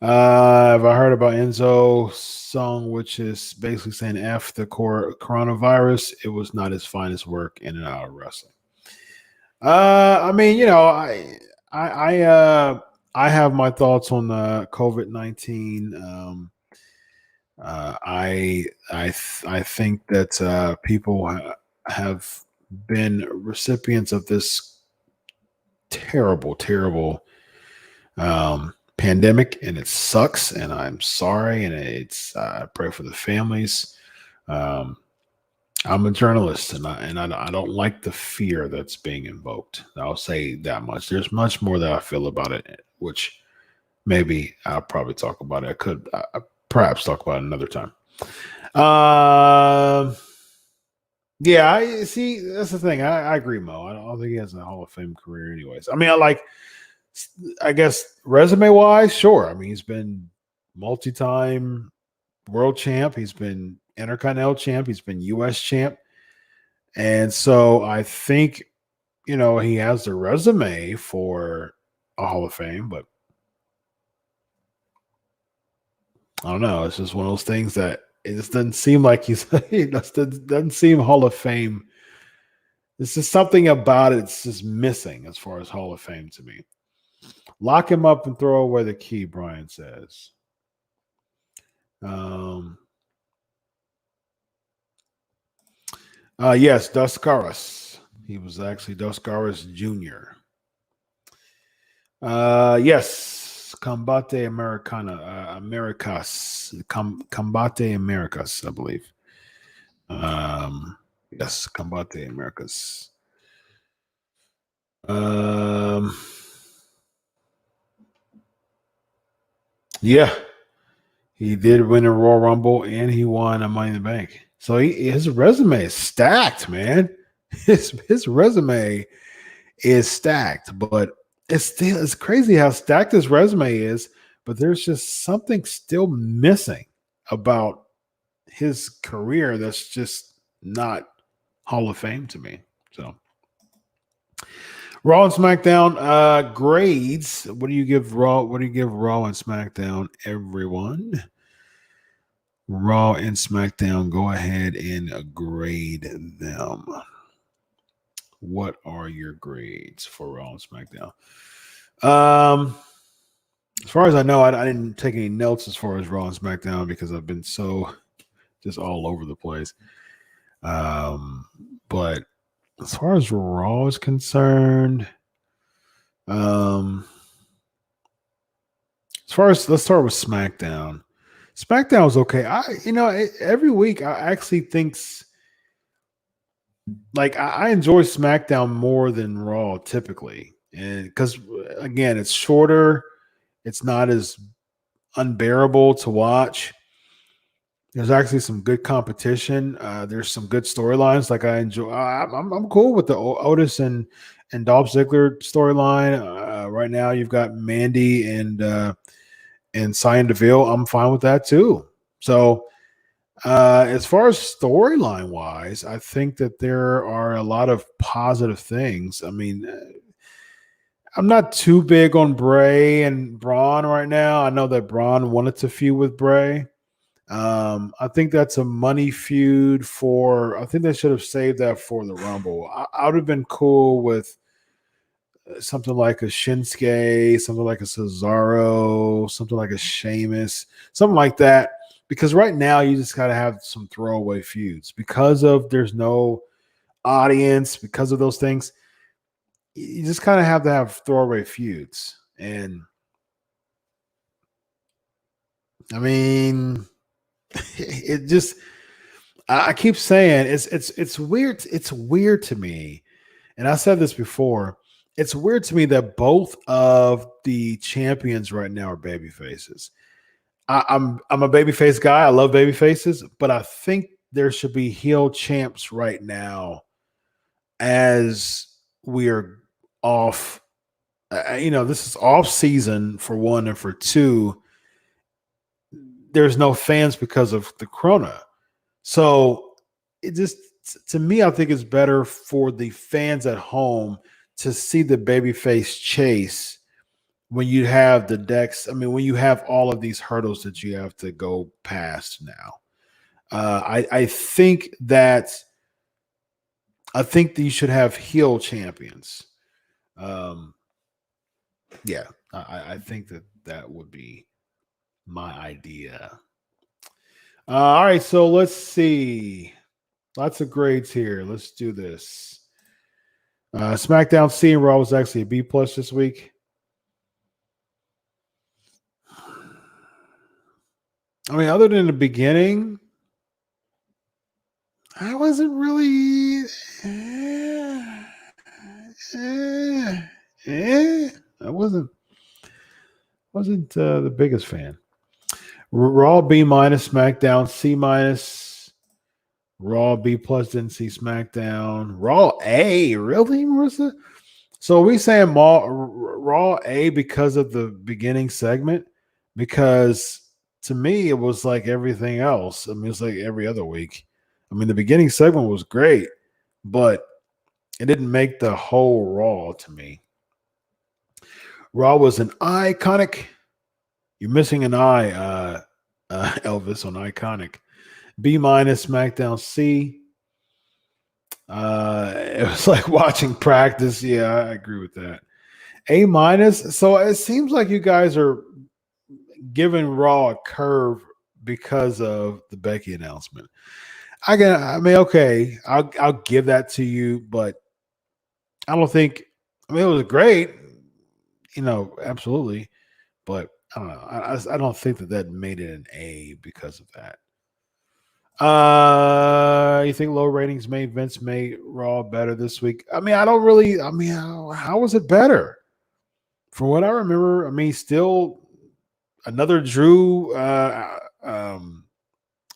Have I heard about Enzo's song, which is basically saying F the coronavirus? It was not his finest work in and out of wrestling. I mean, I have my thoughts on the COVID-19. I think that people have been recipients of this terrible, terrible pandemic, and it sucks. And I'm sorry, and I pray for the families. I'm a journalist, and I don't like the fear that's being invoked. I'll say that much. There's much more that I feel about it, which maybe I'll probably talk about it. I could perhaps talk about it another time. Yeah, I see. That's the thing. I agree, Mo. I don't think he has a Hall of Fame career, anyways. I mean, I guess resume wise, sure. I mean, he's been multi-time world champ. He's been Intercontinental champ. He's been U.S. champ. And so I think, he has the resume for a Hall of Fame, but I don't know. It's just one of those things that it just doesn't seem like doesn't seem Hall of Fame. This is something about it. It's just missing as far as Hall of Fame to me. Lock him up and throw away the key, Brian says. Yes, Duskaris. He was actually Duskaris Jr. Yes, Combate Americana, Americas, Combate Americas, I believe. Yes, Combate Americas. Yeah, he did win a Royal Rumble and he won a Money in the Bank. So his resume is stacked, man. His resume is stacked, but it's crazy how stacked his resume is, but there's just something still missing about his career that's just not Hall of Fame to me. So Raw and SmackDown grades. What do you give Raw? What do you give Raw and SmackDown, everyone? Raw and SmackDown, go ahead and grade them. What are your grades for Raw and SmackDown? As far as I know, I didn't take any notes as far as Raw and SmackDown because I've been so just all over the place. But as far as Raw is concerned, let's start with SmackDown. SmackDown was okay. Every week I actually thinks I enjoy SmackDown more than Raw typically, and because again it's shorter, it's not as unbearable to watch. There's actually some good competition. There's some good storylines. Like I enjoy. I'm cool with the Otis and Dolph Ziggler storyline. Right now, you've got Mandy and Cyan Deville. I'm fine with that too. So, as far as storyline wise, I think that there are a lot of positive things. I mean, I'm not too big on Bray and Braun right now. I know that Braun wanted to feud with Bray. I think that's a money feud I think they should have saved that for the Rumble. I would have been cool with something like a Shinsuke, something like a Cesaro, something like a Sheamus, something like that. Because right now you just got to have some throwaway feuds because there's no audience, because of those things. You just kind of have to have throwaway feuds. And I mean, it just, I keep saying it's weird. It's weird to me. And I said this before. It's weird to me that both of the champions right now are baby faces. I'm a babyface guy. I love baby faces, but I think there should be heel champs right now as we are off. This is off season for one, and for two, there's no fans because of the Corona. So it just, to me, I think it's better for the fans at home to see the babyface chase when you have the decks. I mean, when you have all of these hurdles that you have to go past now. I think that you should have heel champions. Yeah, I think that would be my idea. All right, so let's see. Lots of grades here. Let's do this. SmackDown C and Raw was actually a B plus this week. I mean, other than the beginning, I wasn't really. I wasn't the biggest fan. Raw B minus, SmackDown C minus, Raw B plus. Didn't see SmackDown. Raw A, really, Marissa? So are we saying Raw A because of the beginning segment? Because to me, it was like everything else. I mean, it's like every other week. I mean, the beginning segment was great, but it didn't make the whole Raw to me. Raw was an iconic. You're missing an eye, Elvis, on iconic. B minus, SmackDown C. It was like watching practice. Yeah, I agree with that. A minus. So it seems like you guys are giving Raw a curve because of the Becky announcement. Okay, I'll give that to you, but I don't think. I mean, it was great, absolutely, but I don't know. I don't think that made it an A because of that. You think low ratings made Vince made Raw better this week? I mean, I don't really. I mean, how was it better? From what I remember, I mean, still another Drew.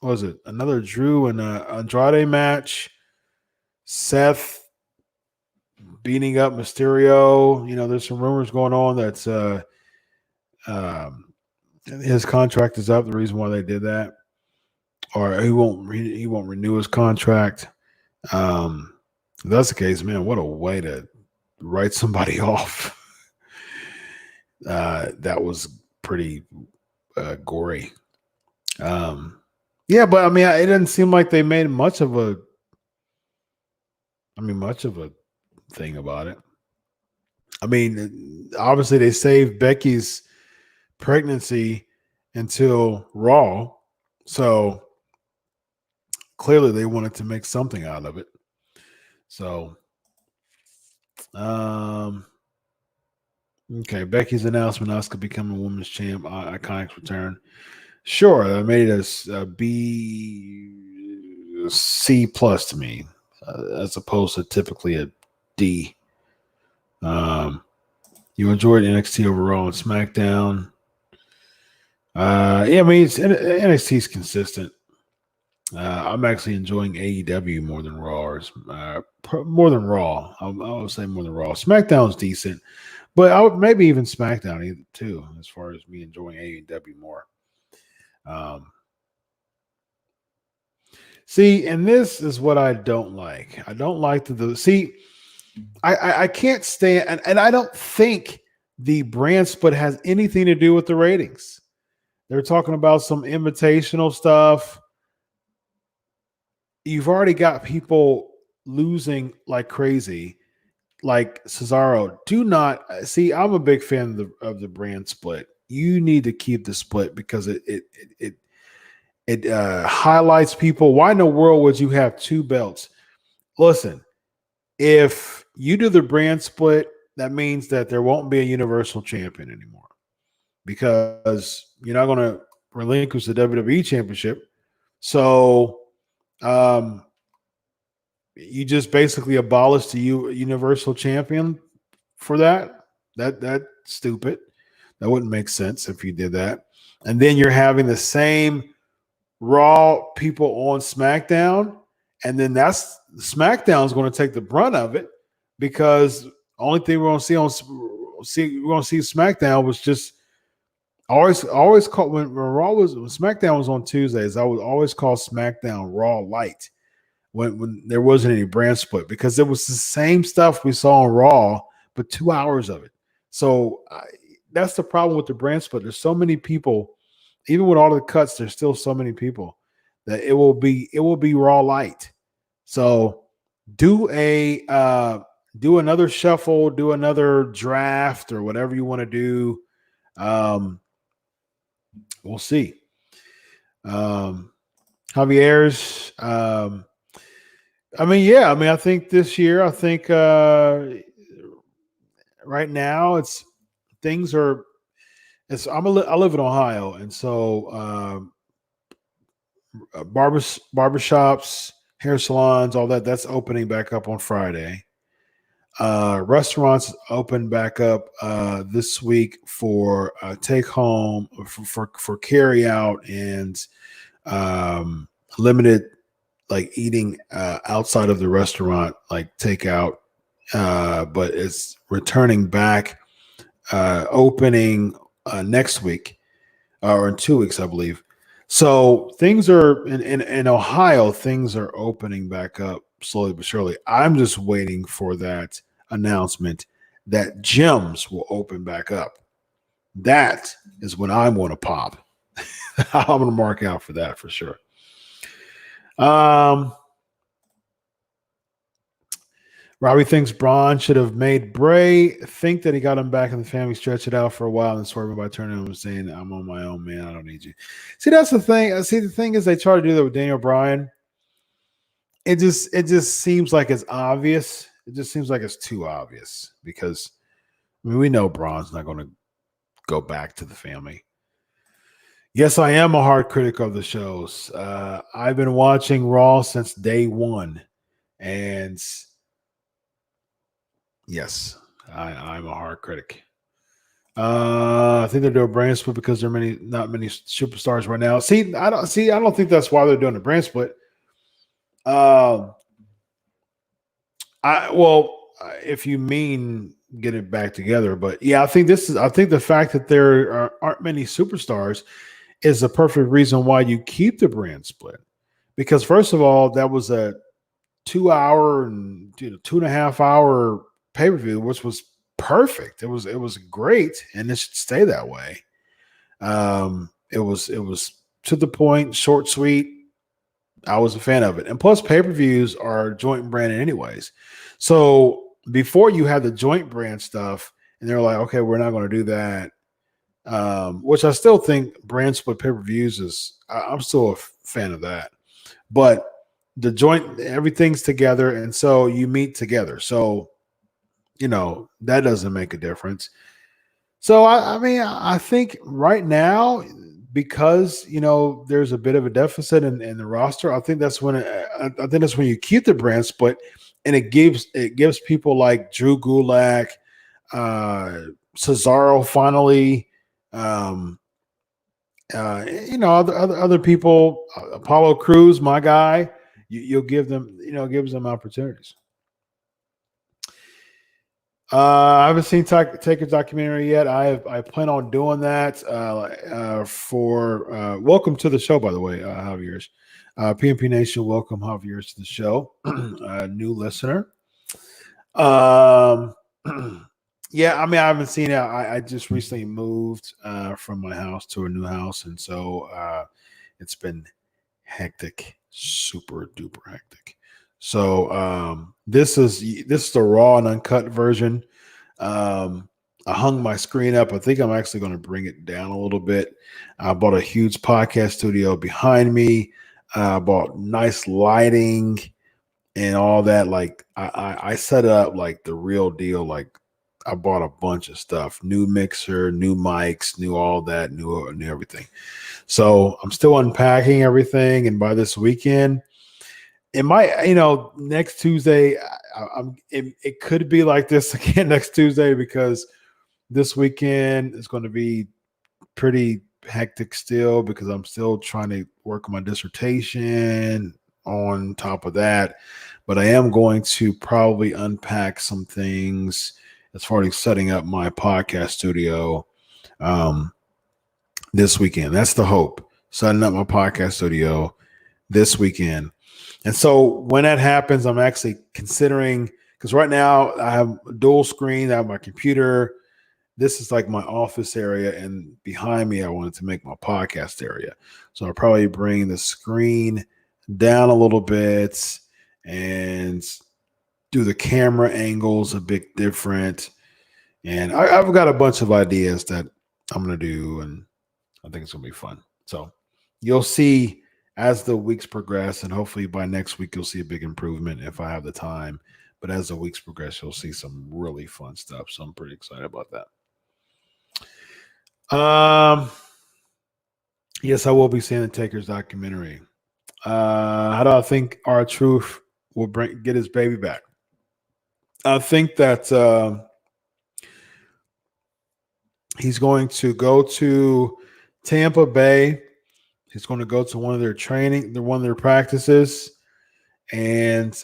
What was it? Another Drew and Andrade match. Seth beating up Mysterio. There's some rumors going on that's his contract is up. The reason why they did that, or he won't renew his contract. If that's the case, man, what a way to write somebody off. That was pretty gory. Yeah, but I mean, it didn't seem like they made much of a thing about it. I mean, obviously they saved Becky's pregnancy until Raw, so clearly they wanted to make something out of it. So, okay, Becky's announcement, Asuka becoming women's champ, Iconic's return. Sure, that made it a B, C plus to me, as opposed to typically a D. You enjoyed NXT overall and SmackDown. Yeah, I mean, NXT's consistent. I'm actually enjoying AEW more than Raw. More than Raw. I would say more than Raw. SmackDown's decent, but I would maybe even SmackDown too, as far as me enjoying AEW more. See, and this is what I don't like. I don't like I can't stand, and I don't think the brand split has anything to do with the ratings. They're talking about some invitational stuff. You've already got people losing like crazy, like Cesaro. Do not see. I'm a big fan of the brand split. You need to keep the split because it highlights people. Why in the world would you have two belts? Listen, if you do the brand split, that means that there won't be a Universal Champion anymore because you're not going to relinquish the WWE Championship. So you just basically abolish the Universal Champion for that. That's stupid. That wouldn't make sense if you did that. And then you're having the same Raw people on SmackDown, and then that's SmackDown's going to take the brunt of it because only thing we're going to see SmackDown was just always call when SmackDown was on Tuesdays. I would always call SmackDown Raw Light when there wasn't any brand split because it was the same stuff we saw on Raw, but 2 hours of it. So that's the problem with the brand split. There's so many people. Even with all the cuts, there's still so many people that it will be Raw Light. So do another shuffle, do another draft or whatever you want to do. We'll see. Javier's I mean, yeah. I mean, I think this year, right now, things are. I live in Ohio, and so barbershops, hair salons, all that's opening back up on Friday. Restaurants open back up this week for take home for carry out and limited like eating outside of the restaurant, like takeout. But it's returning back, opening next week or in 2 weeks, I believe. So things are in Ohio, things are opening back up slowly but surely. I'm just waiting for that announcement that gyms will open back up. That is when I'm going to pop. I'm going to mark out for that for sure. Robbie thinks Braun should have made Bray think that he got him back in the family, stretch it out for a while, and swerve him by turning him and saying, "I'm on my own, man. I don't need you." See, that's the thing. See, the thing is, they try to do that with Daniel Bryan. It just seems like it's obvious. It just seems like it's too obvious because I mean, we know Braun's not going to go back to the family. Yes, I am a hard critic of the shows. I've been watching Raw since day one, and yes, I'm a hard critic. I think they're doing a brand split because there are not many superstars right now. I don't think that's why they're doing a brand split. If you mean get it back together, but yeah, I think the fact that there aren't many superstars is the perfect reason why you keep the brand split. Because first of all, that was a 2-hour and 2.5 hour pay-per-view, which was perfect. It was great, and it should stay that way. It was to the point, short, sweet. I was a fan of it. And plus, pay-per-views are joint branded anyways. So before you had the joint brand stuff, and they're like, okay, we're not going to do that. Which I still think brand split pay-per-views I'm still a fan of that. But the joint, everything's together, and so you meet together. So, that doesn't make a difference. So, I think right now, because there's a bit of a deficit in the roster, I think that's when you keep the brand split, and it gives people like Drew Gulak, Cesaro finally, other people, Apollo Crews, my guy, you'll give them, gives them opportunities. I haven't seen Taker's documentary yet. I plan on doing that for welcome to the show, by the way, Javier's. PMP Nation, welcome Javier's to the show. New listener. Yeah, I haven't seen it. I just recently moved from my house to a new house, and so it's been hectic, super duper hectic. So this is the raw and uncut version. I hung my screen up. I think I'm actually going to bring it down a little bit. I bought a huge podcast studio behind me. I bought nice lighting and all that. Like I set it up like the real deal. Like I bought a bunch of stuff, new mixer, new mics, new all that, new everything. So I'm still unpacking everything. And by this weekend, it might, next Tuesday, it could be like this again next Tuesday, because this weekend is going to be pretty hectic still, because I'm still trying to work on my dissertation on top of that. But I am going to probably unpack some things as far as setting up my podcast studio this weekend. That's the hope, setting up my podcast studio this weekend. And so when that happens, I'm actually considering, because right now I have a dual screen, I have my computer. This is like my office area, and behind me, I wanted to make my podcast area. So I'll probably bring the screen down a little bit and do the camera angles a bit different. And I've got a bunch of ideas that I'm going to do, and I think it's going to be fun. So you'll see as the weeks progress, and hopefully by next week you'll see a big improvement if I have the time. But as the weeks progress, you'll see some really fun stuff. So I'm pretty excited about that. Yes, I will be seeing the Takers documentary. How do I think R-Truth will get his baby back? I think that he's going to go to Tampa Bay. He's going to go to one of their practices, and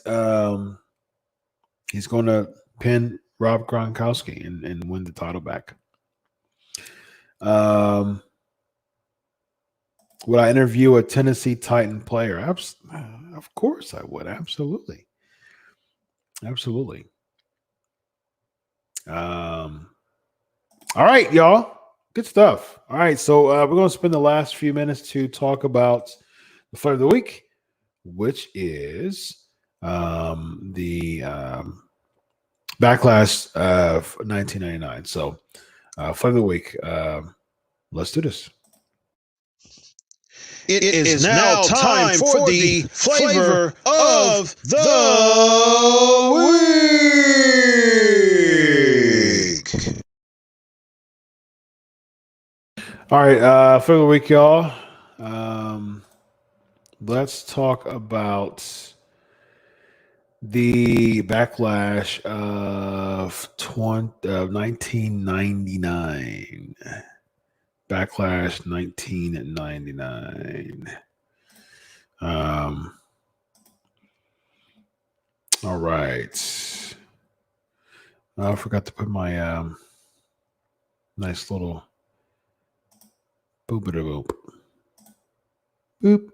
he's going to pin Rob Gronkowski and win the title back. Would I interview a Tennessee Titan player? Of course I would. Absolutely. All right, y'all. Good stuff. All right, so we're going to spend the last few minutes to talk about the flavor of the week, which is the Backlash of 1999. So, flavor of the week. Let's do this. It is now time for the flavor of the week. All right, for the week, y'all. Let's talk about the Backlash of 1999. Backlash 1999. All right. I forgot to put my nice little boop-a-da-boop. Boop.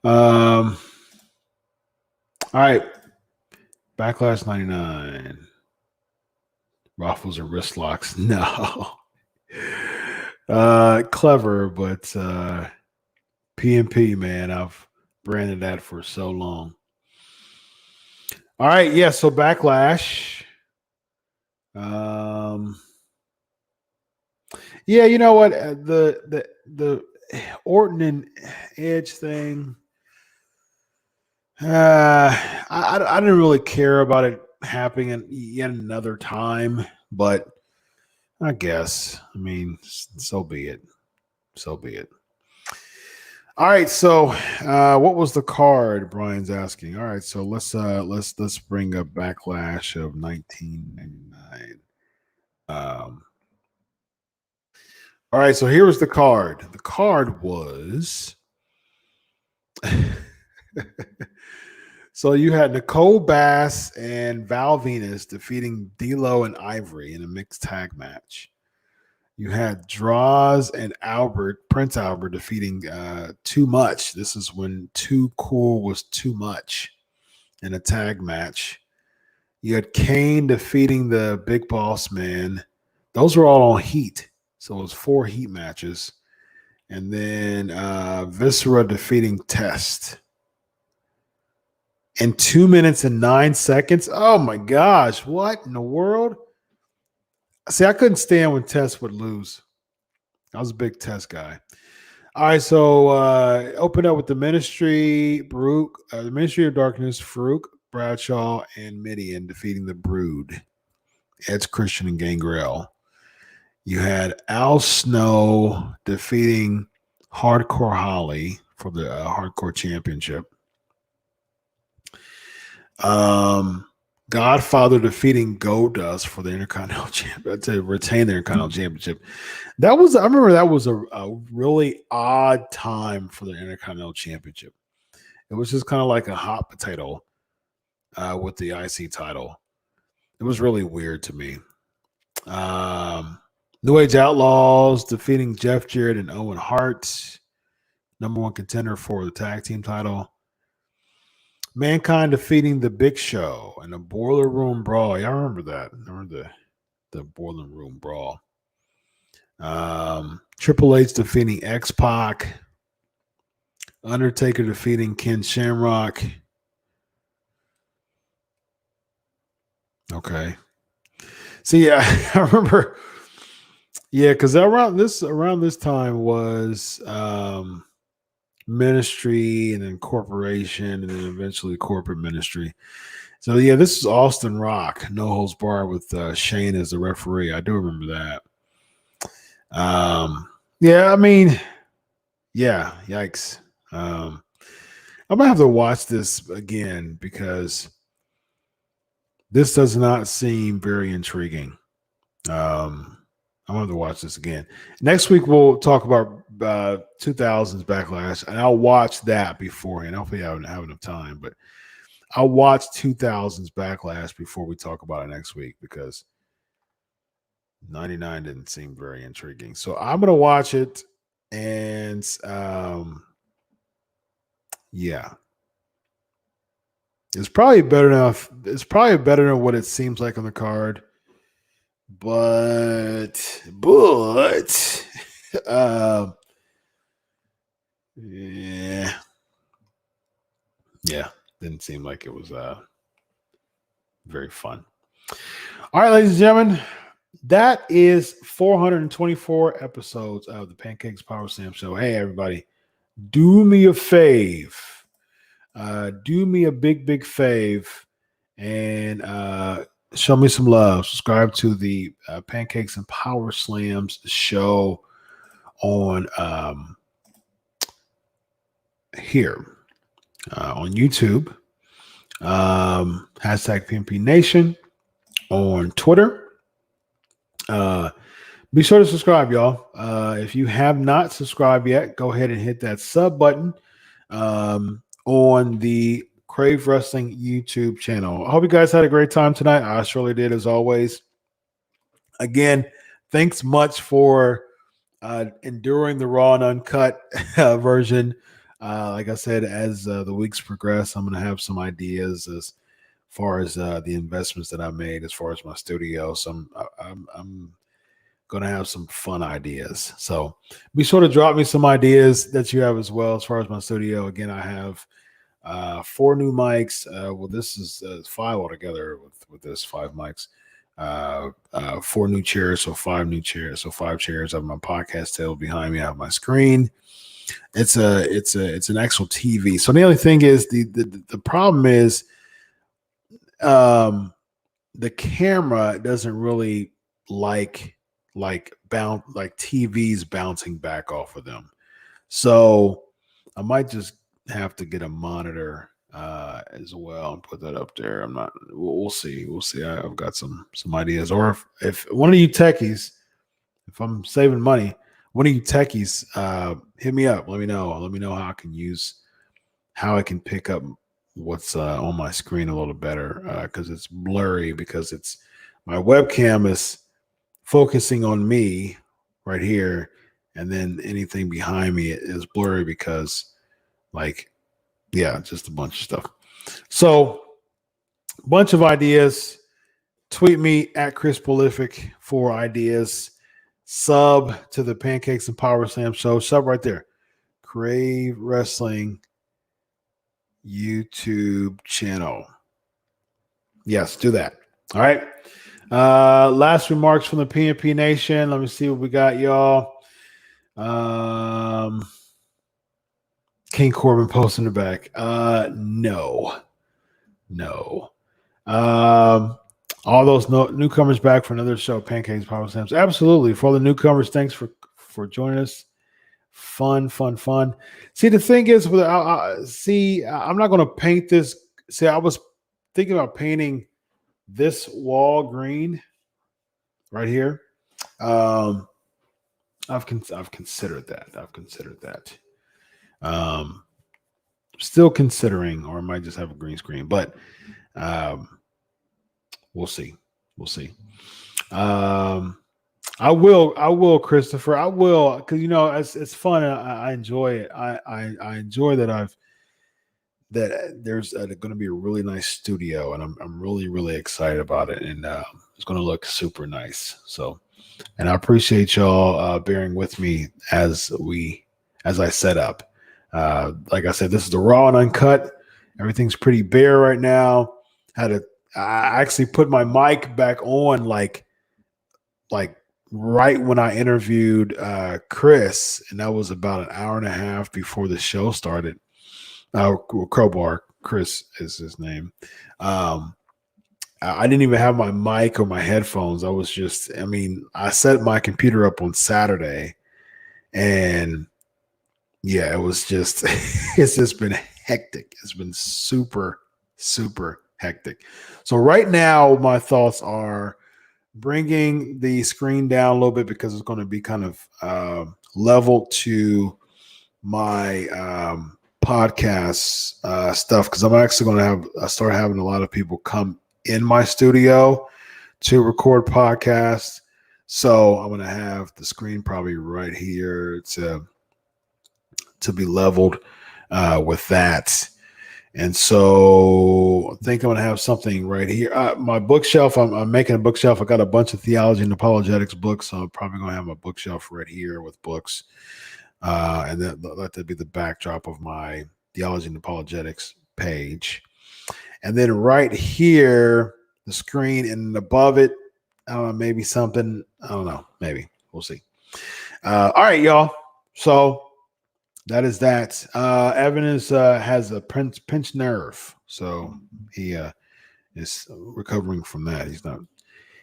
All right. Backlash 99. Ruffles and wrist locks. No. Clever, but PMP, man. I've branded that for so long. All right, yeah, so Backlash. Yeah, you know what? The Orton and Edge thing. I didn't really care about it happening yet another time, but I guess. I mean, so be it. So be it. All right. So, what was the card? Brian's asking. All right. So let's bring up Backlash of 1999. All right. So here was the card. The card was. So you had Nicole Bass and Val Venus defeating D'Lo and Ivory in a mixed tag match. You had Droz and Prince Albert defeating Too Much. This is when Too Cool was too much in a tag match. You had Kane defeating the Big Boss Man. Those were all on Heat. So it was 4 Heat matches. And then Viscera defeating Test. In 2 minutes and 9 seconds. Oh my gosh. What in the world? See, I couldn't stand when Test would lose. I was a big Test guy. All right, so open up with the Ministry, Baruch, the Ministry of Darkness, Farouk, Bradshaw, and Midian defeating the Brood. Edge, Christian, and Gangrel. You had Al Snow defeating Hardcore Holly for the Hardcore Championship. Godfather defeating Goldust for the Intercontinental Championship to retain the Intercontinental Championship. I remember that was a really odd time for the Intercontinental Championship. It was just kind of like a hot potato with the IC title. It was really weird to me. New Age Outlaws defeating Jeff Jarrett and Owen Hart, number 1 contender for the tag team title. Mankind defeating the Big Show in a Boiler Room Brawl. Yeah, I remember that. I remember the Boiler Room Brawl. Triple H defeating X-Pac. Undertaker defeating Ken Shamrock. Okay. See, yeah, I remember. Yeah, because around this time was ministry, and then corporation, and then eventually corporate ministry. So yeah, this is Austin Rock, No Holds Barred with Shane as the referee. I do remember that. Yeah, I mean, yeah, yikes. I'm gonna have to watch this again because this does not seem very intriguing. I'm gonna have to watch this again. Next week we'll talk about 2000s Backlash, and I'll watch that beforehand. Hopefully I don't have enough time, but I'll watch 2000s Backlash before we talk about it next week because 99 didn't seem very intriguing. So I'm gonna watch it, and yeah, it's probably better enough. It's probably better than what it seems like on the card, but yeah, didn't seem like it was very fun. All right, ladies and gentlemen, that is 424 episodes of the Pancakes Power Slam Show. Hey, everybody, do me a fave. Do me a big fave and show me some love. Subscribe to the Pancakes and Power Slams show on here on YouTube. Hashtag PMP Nation on Twitter. Be sure to subscribe, y'all. If you have not subscribed yet, go ahead and hit that sub button on the Crave Wrestling YouTube channel. I hope you guys had a great time tonight. I surely did, as always. Again, thanks much for enduring the raw and uncut version. Like I said, as the weeks progress, I'm going to have some ideas as far as the investments that I made as far as my studio. So I'm going to have some fun ideas. So be sure to drop me some ideas that you have as well as far as my studio. Again, I have 4 new mics. Well, this is 5 altogether with this 5 mics. 4 new chairs, so 5 new chairs. So 5 chairs. I have my podcast table behind me. I have my screen. It's an actual TV. So the only thing is the problem is the camera doesn't really like TVs bouncing back off of them. So I might just have to get a monitor as well and put that up there. We'll see. I've got some ideas. Or if one of you techies, if I'm saving money, one of you techies, hit me up. Let me know how I can pick up what's on my screen a little better because it's blurry because my webcam is focusing on me right here, and then anything behind me is blurry because just a bunch of stuff. So a bunch of ideas. Tweet me at Chris Prolific for ideas. Sub to the Pancakes and Power Slam show. Sub right there. Crave Wrestling YouTube channel. Yes, do that. All right. Last remarks from the PNP Nation. Let me see what we got, y'all. King Corbin posting the back. No. All those newcomers back for another show, Pancakes, Power Slams. Absolutely. For all the newcomers, thanks for joining us. Fun. See, the thing is, I'm not going to paint this. See, I was thinking about painting this wall green right here. I've considered that. Still considering, or I might just have a green screen, but we'll see. I will, Christopher. I will, because it's fun. I enjoy it. I enjoy that there's going to be a really nice studio, and I'm really excited about it, and it's going to look super nice. So, and I appreciate y'all bearing with me as I set up. Like I said, this is the raw and uncut. Everything's pretty bare right now. I actually put my mic back on like right when I interviewed Chris, and that was about an hour and a half before the show started. Crowbar, Chris is his name. I didn't even have my mic or my headphones. I set my computer up on Saturday, and yeah, it was just, it's just been hectic. It's been super, super hectic. So right now, my thoughts are bringing the screen down a little bit because it's going to be kind of level to my podcast stuff, because I'm actually going to start having a lot of people come in my studio to record podcasts. So I'm going to have the screen probably right here to be leveled with that. And so I think I'm going to have something right here. My bookshelf, I'm making a bookshelf. I got a bunch of theology and apologetics books. So I'm probably going to have my bookshelf right here with books. And let that be the backdrop of my theology and apologetics page. And then right here, the screen, and above it, maybe something. I don't know. Maybe. We'll see. All right, y'all. So that is that. Evan has a pinched nerve. So he is recovering from that.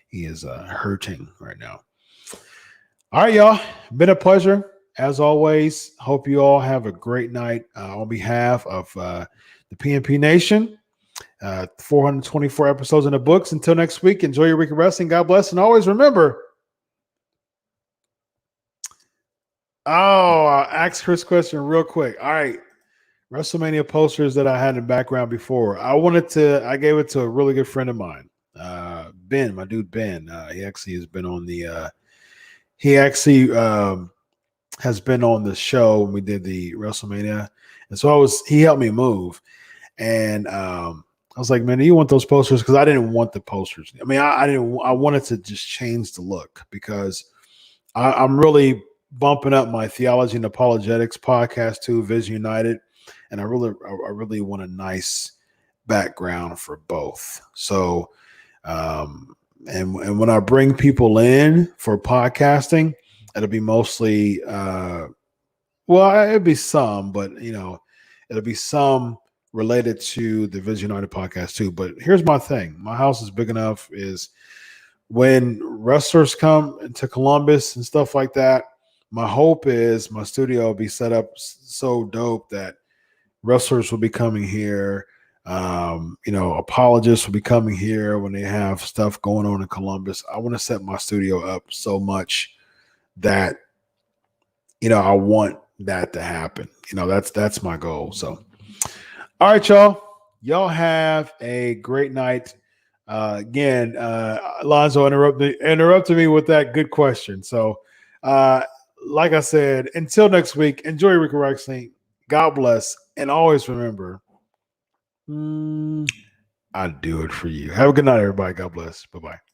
He is hurting right now. All right, y'all. Been a pleasure. As always, hope you all have a great night. On behalf of the PNP Nation, 424 episodes in the books. Until next week, enjoy your week of wrestling. God bless. And always remember, I'll ask Chris a question real quick. All right. WrestleMania posters that I had in the background before. I gave it to a really good friend of mine. Ben, my dude Ben. He actually has been on the has been on the show when we did the WrestleMania. And so he helped me move. And I was like, man, do you want those posters? Because I didn't want the posters. I mean, I wanted to just change the look, because I'm really bumping up my theology and apologetics podcast too, Vision United. And I really want a nice background for both. So, and when I bring people in for podcasting, it'll be mostly, it'll be some, but it'll be some related to the Vision United podcast too. But here's my thing. My house is big enough is when wrestlers come into Columbus and stuff like that, my hope is my studio will be set up so dope that wrestlers will be coming here. Apologists will be coming here when they have stuff going on in Columbus. I want to set my studio up so much that, I want that to happen. That's my goal. So, all right, y'all. Y'all have a great night. Again, Alonzo interrupted me with that good question. So, like I said, until next week, enjoy your week of wrestling. God bless. And always remember, I do it for you. Have a good night, everybody. God bless. Bye-bye.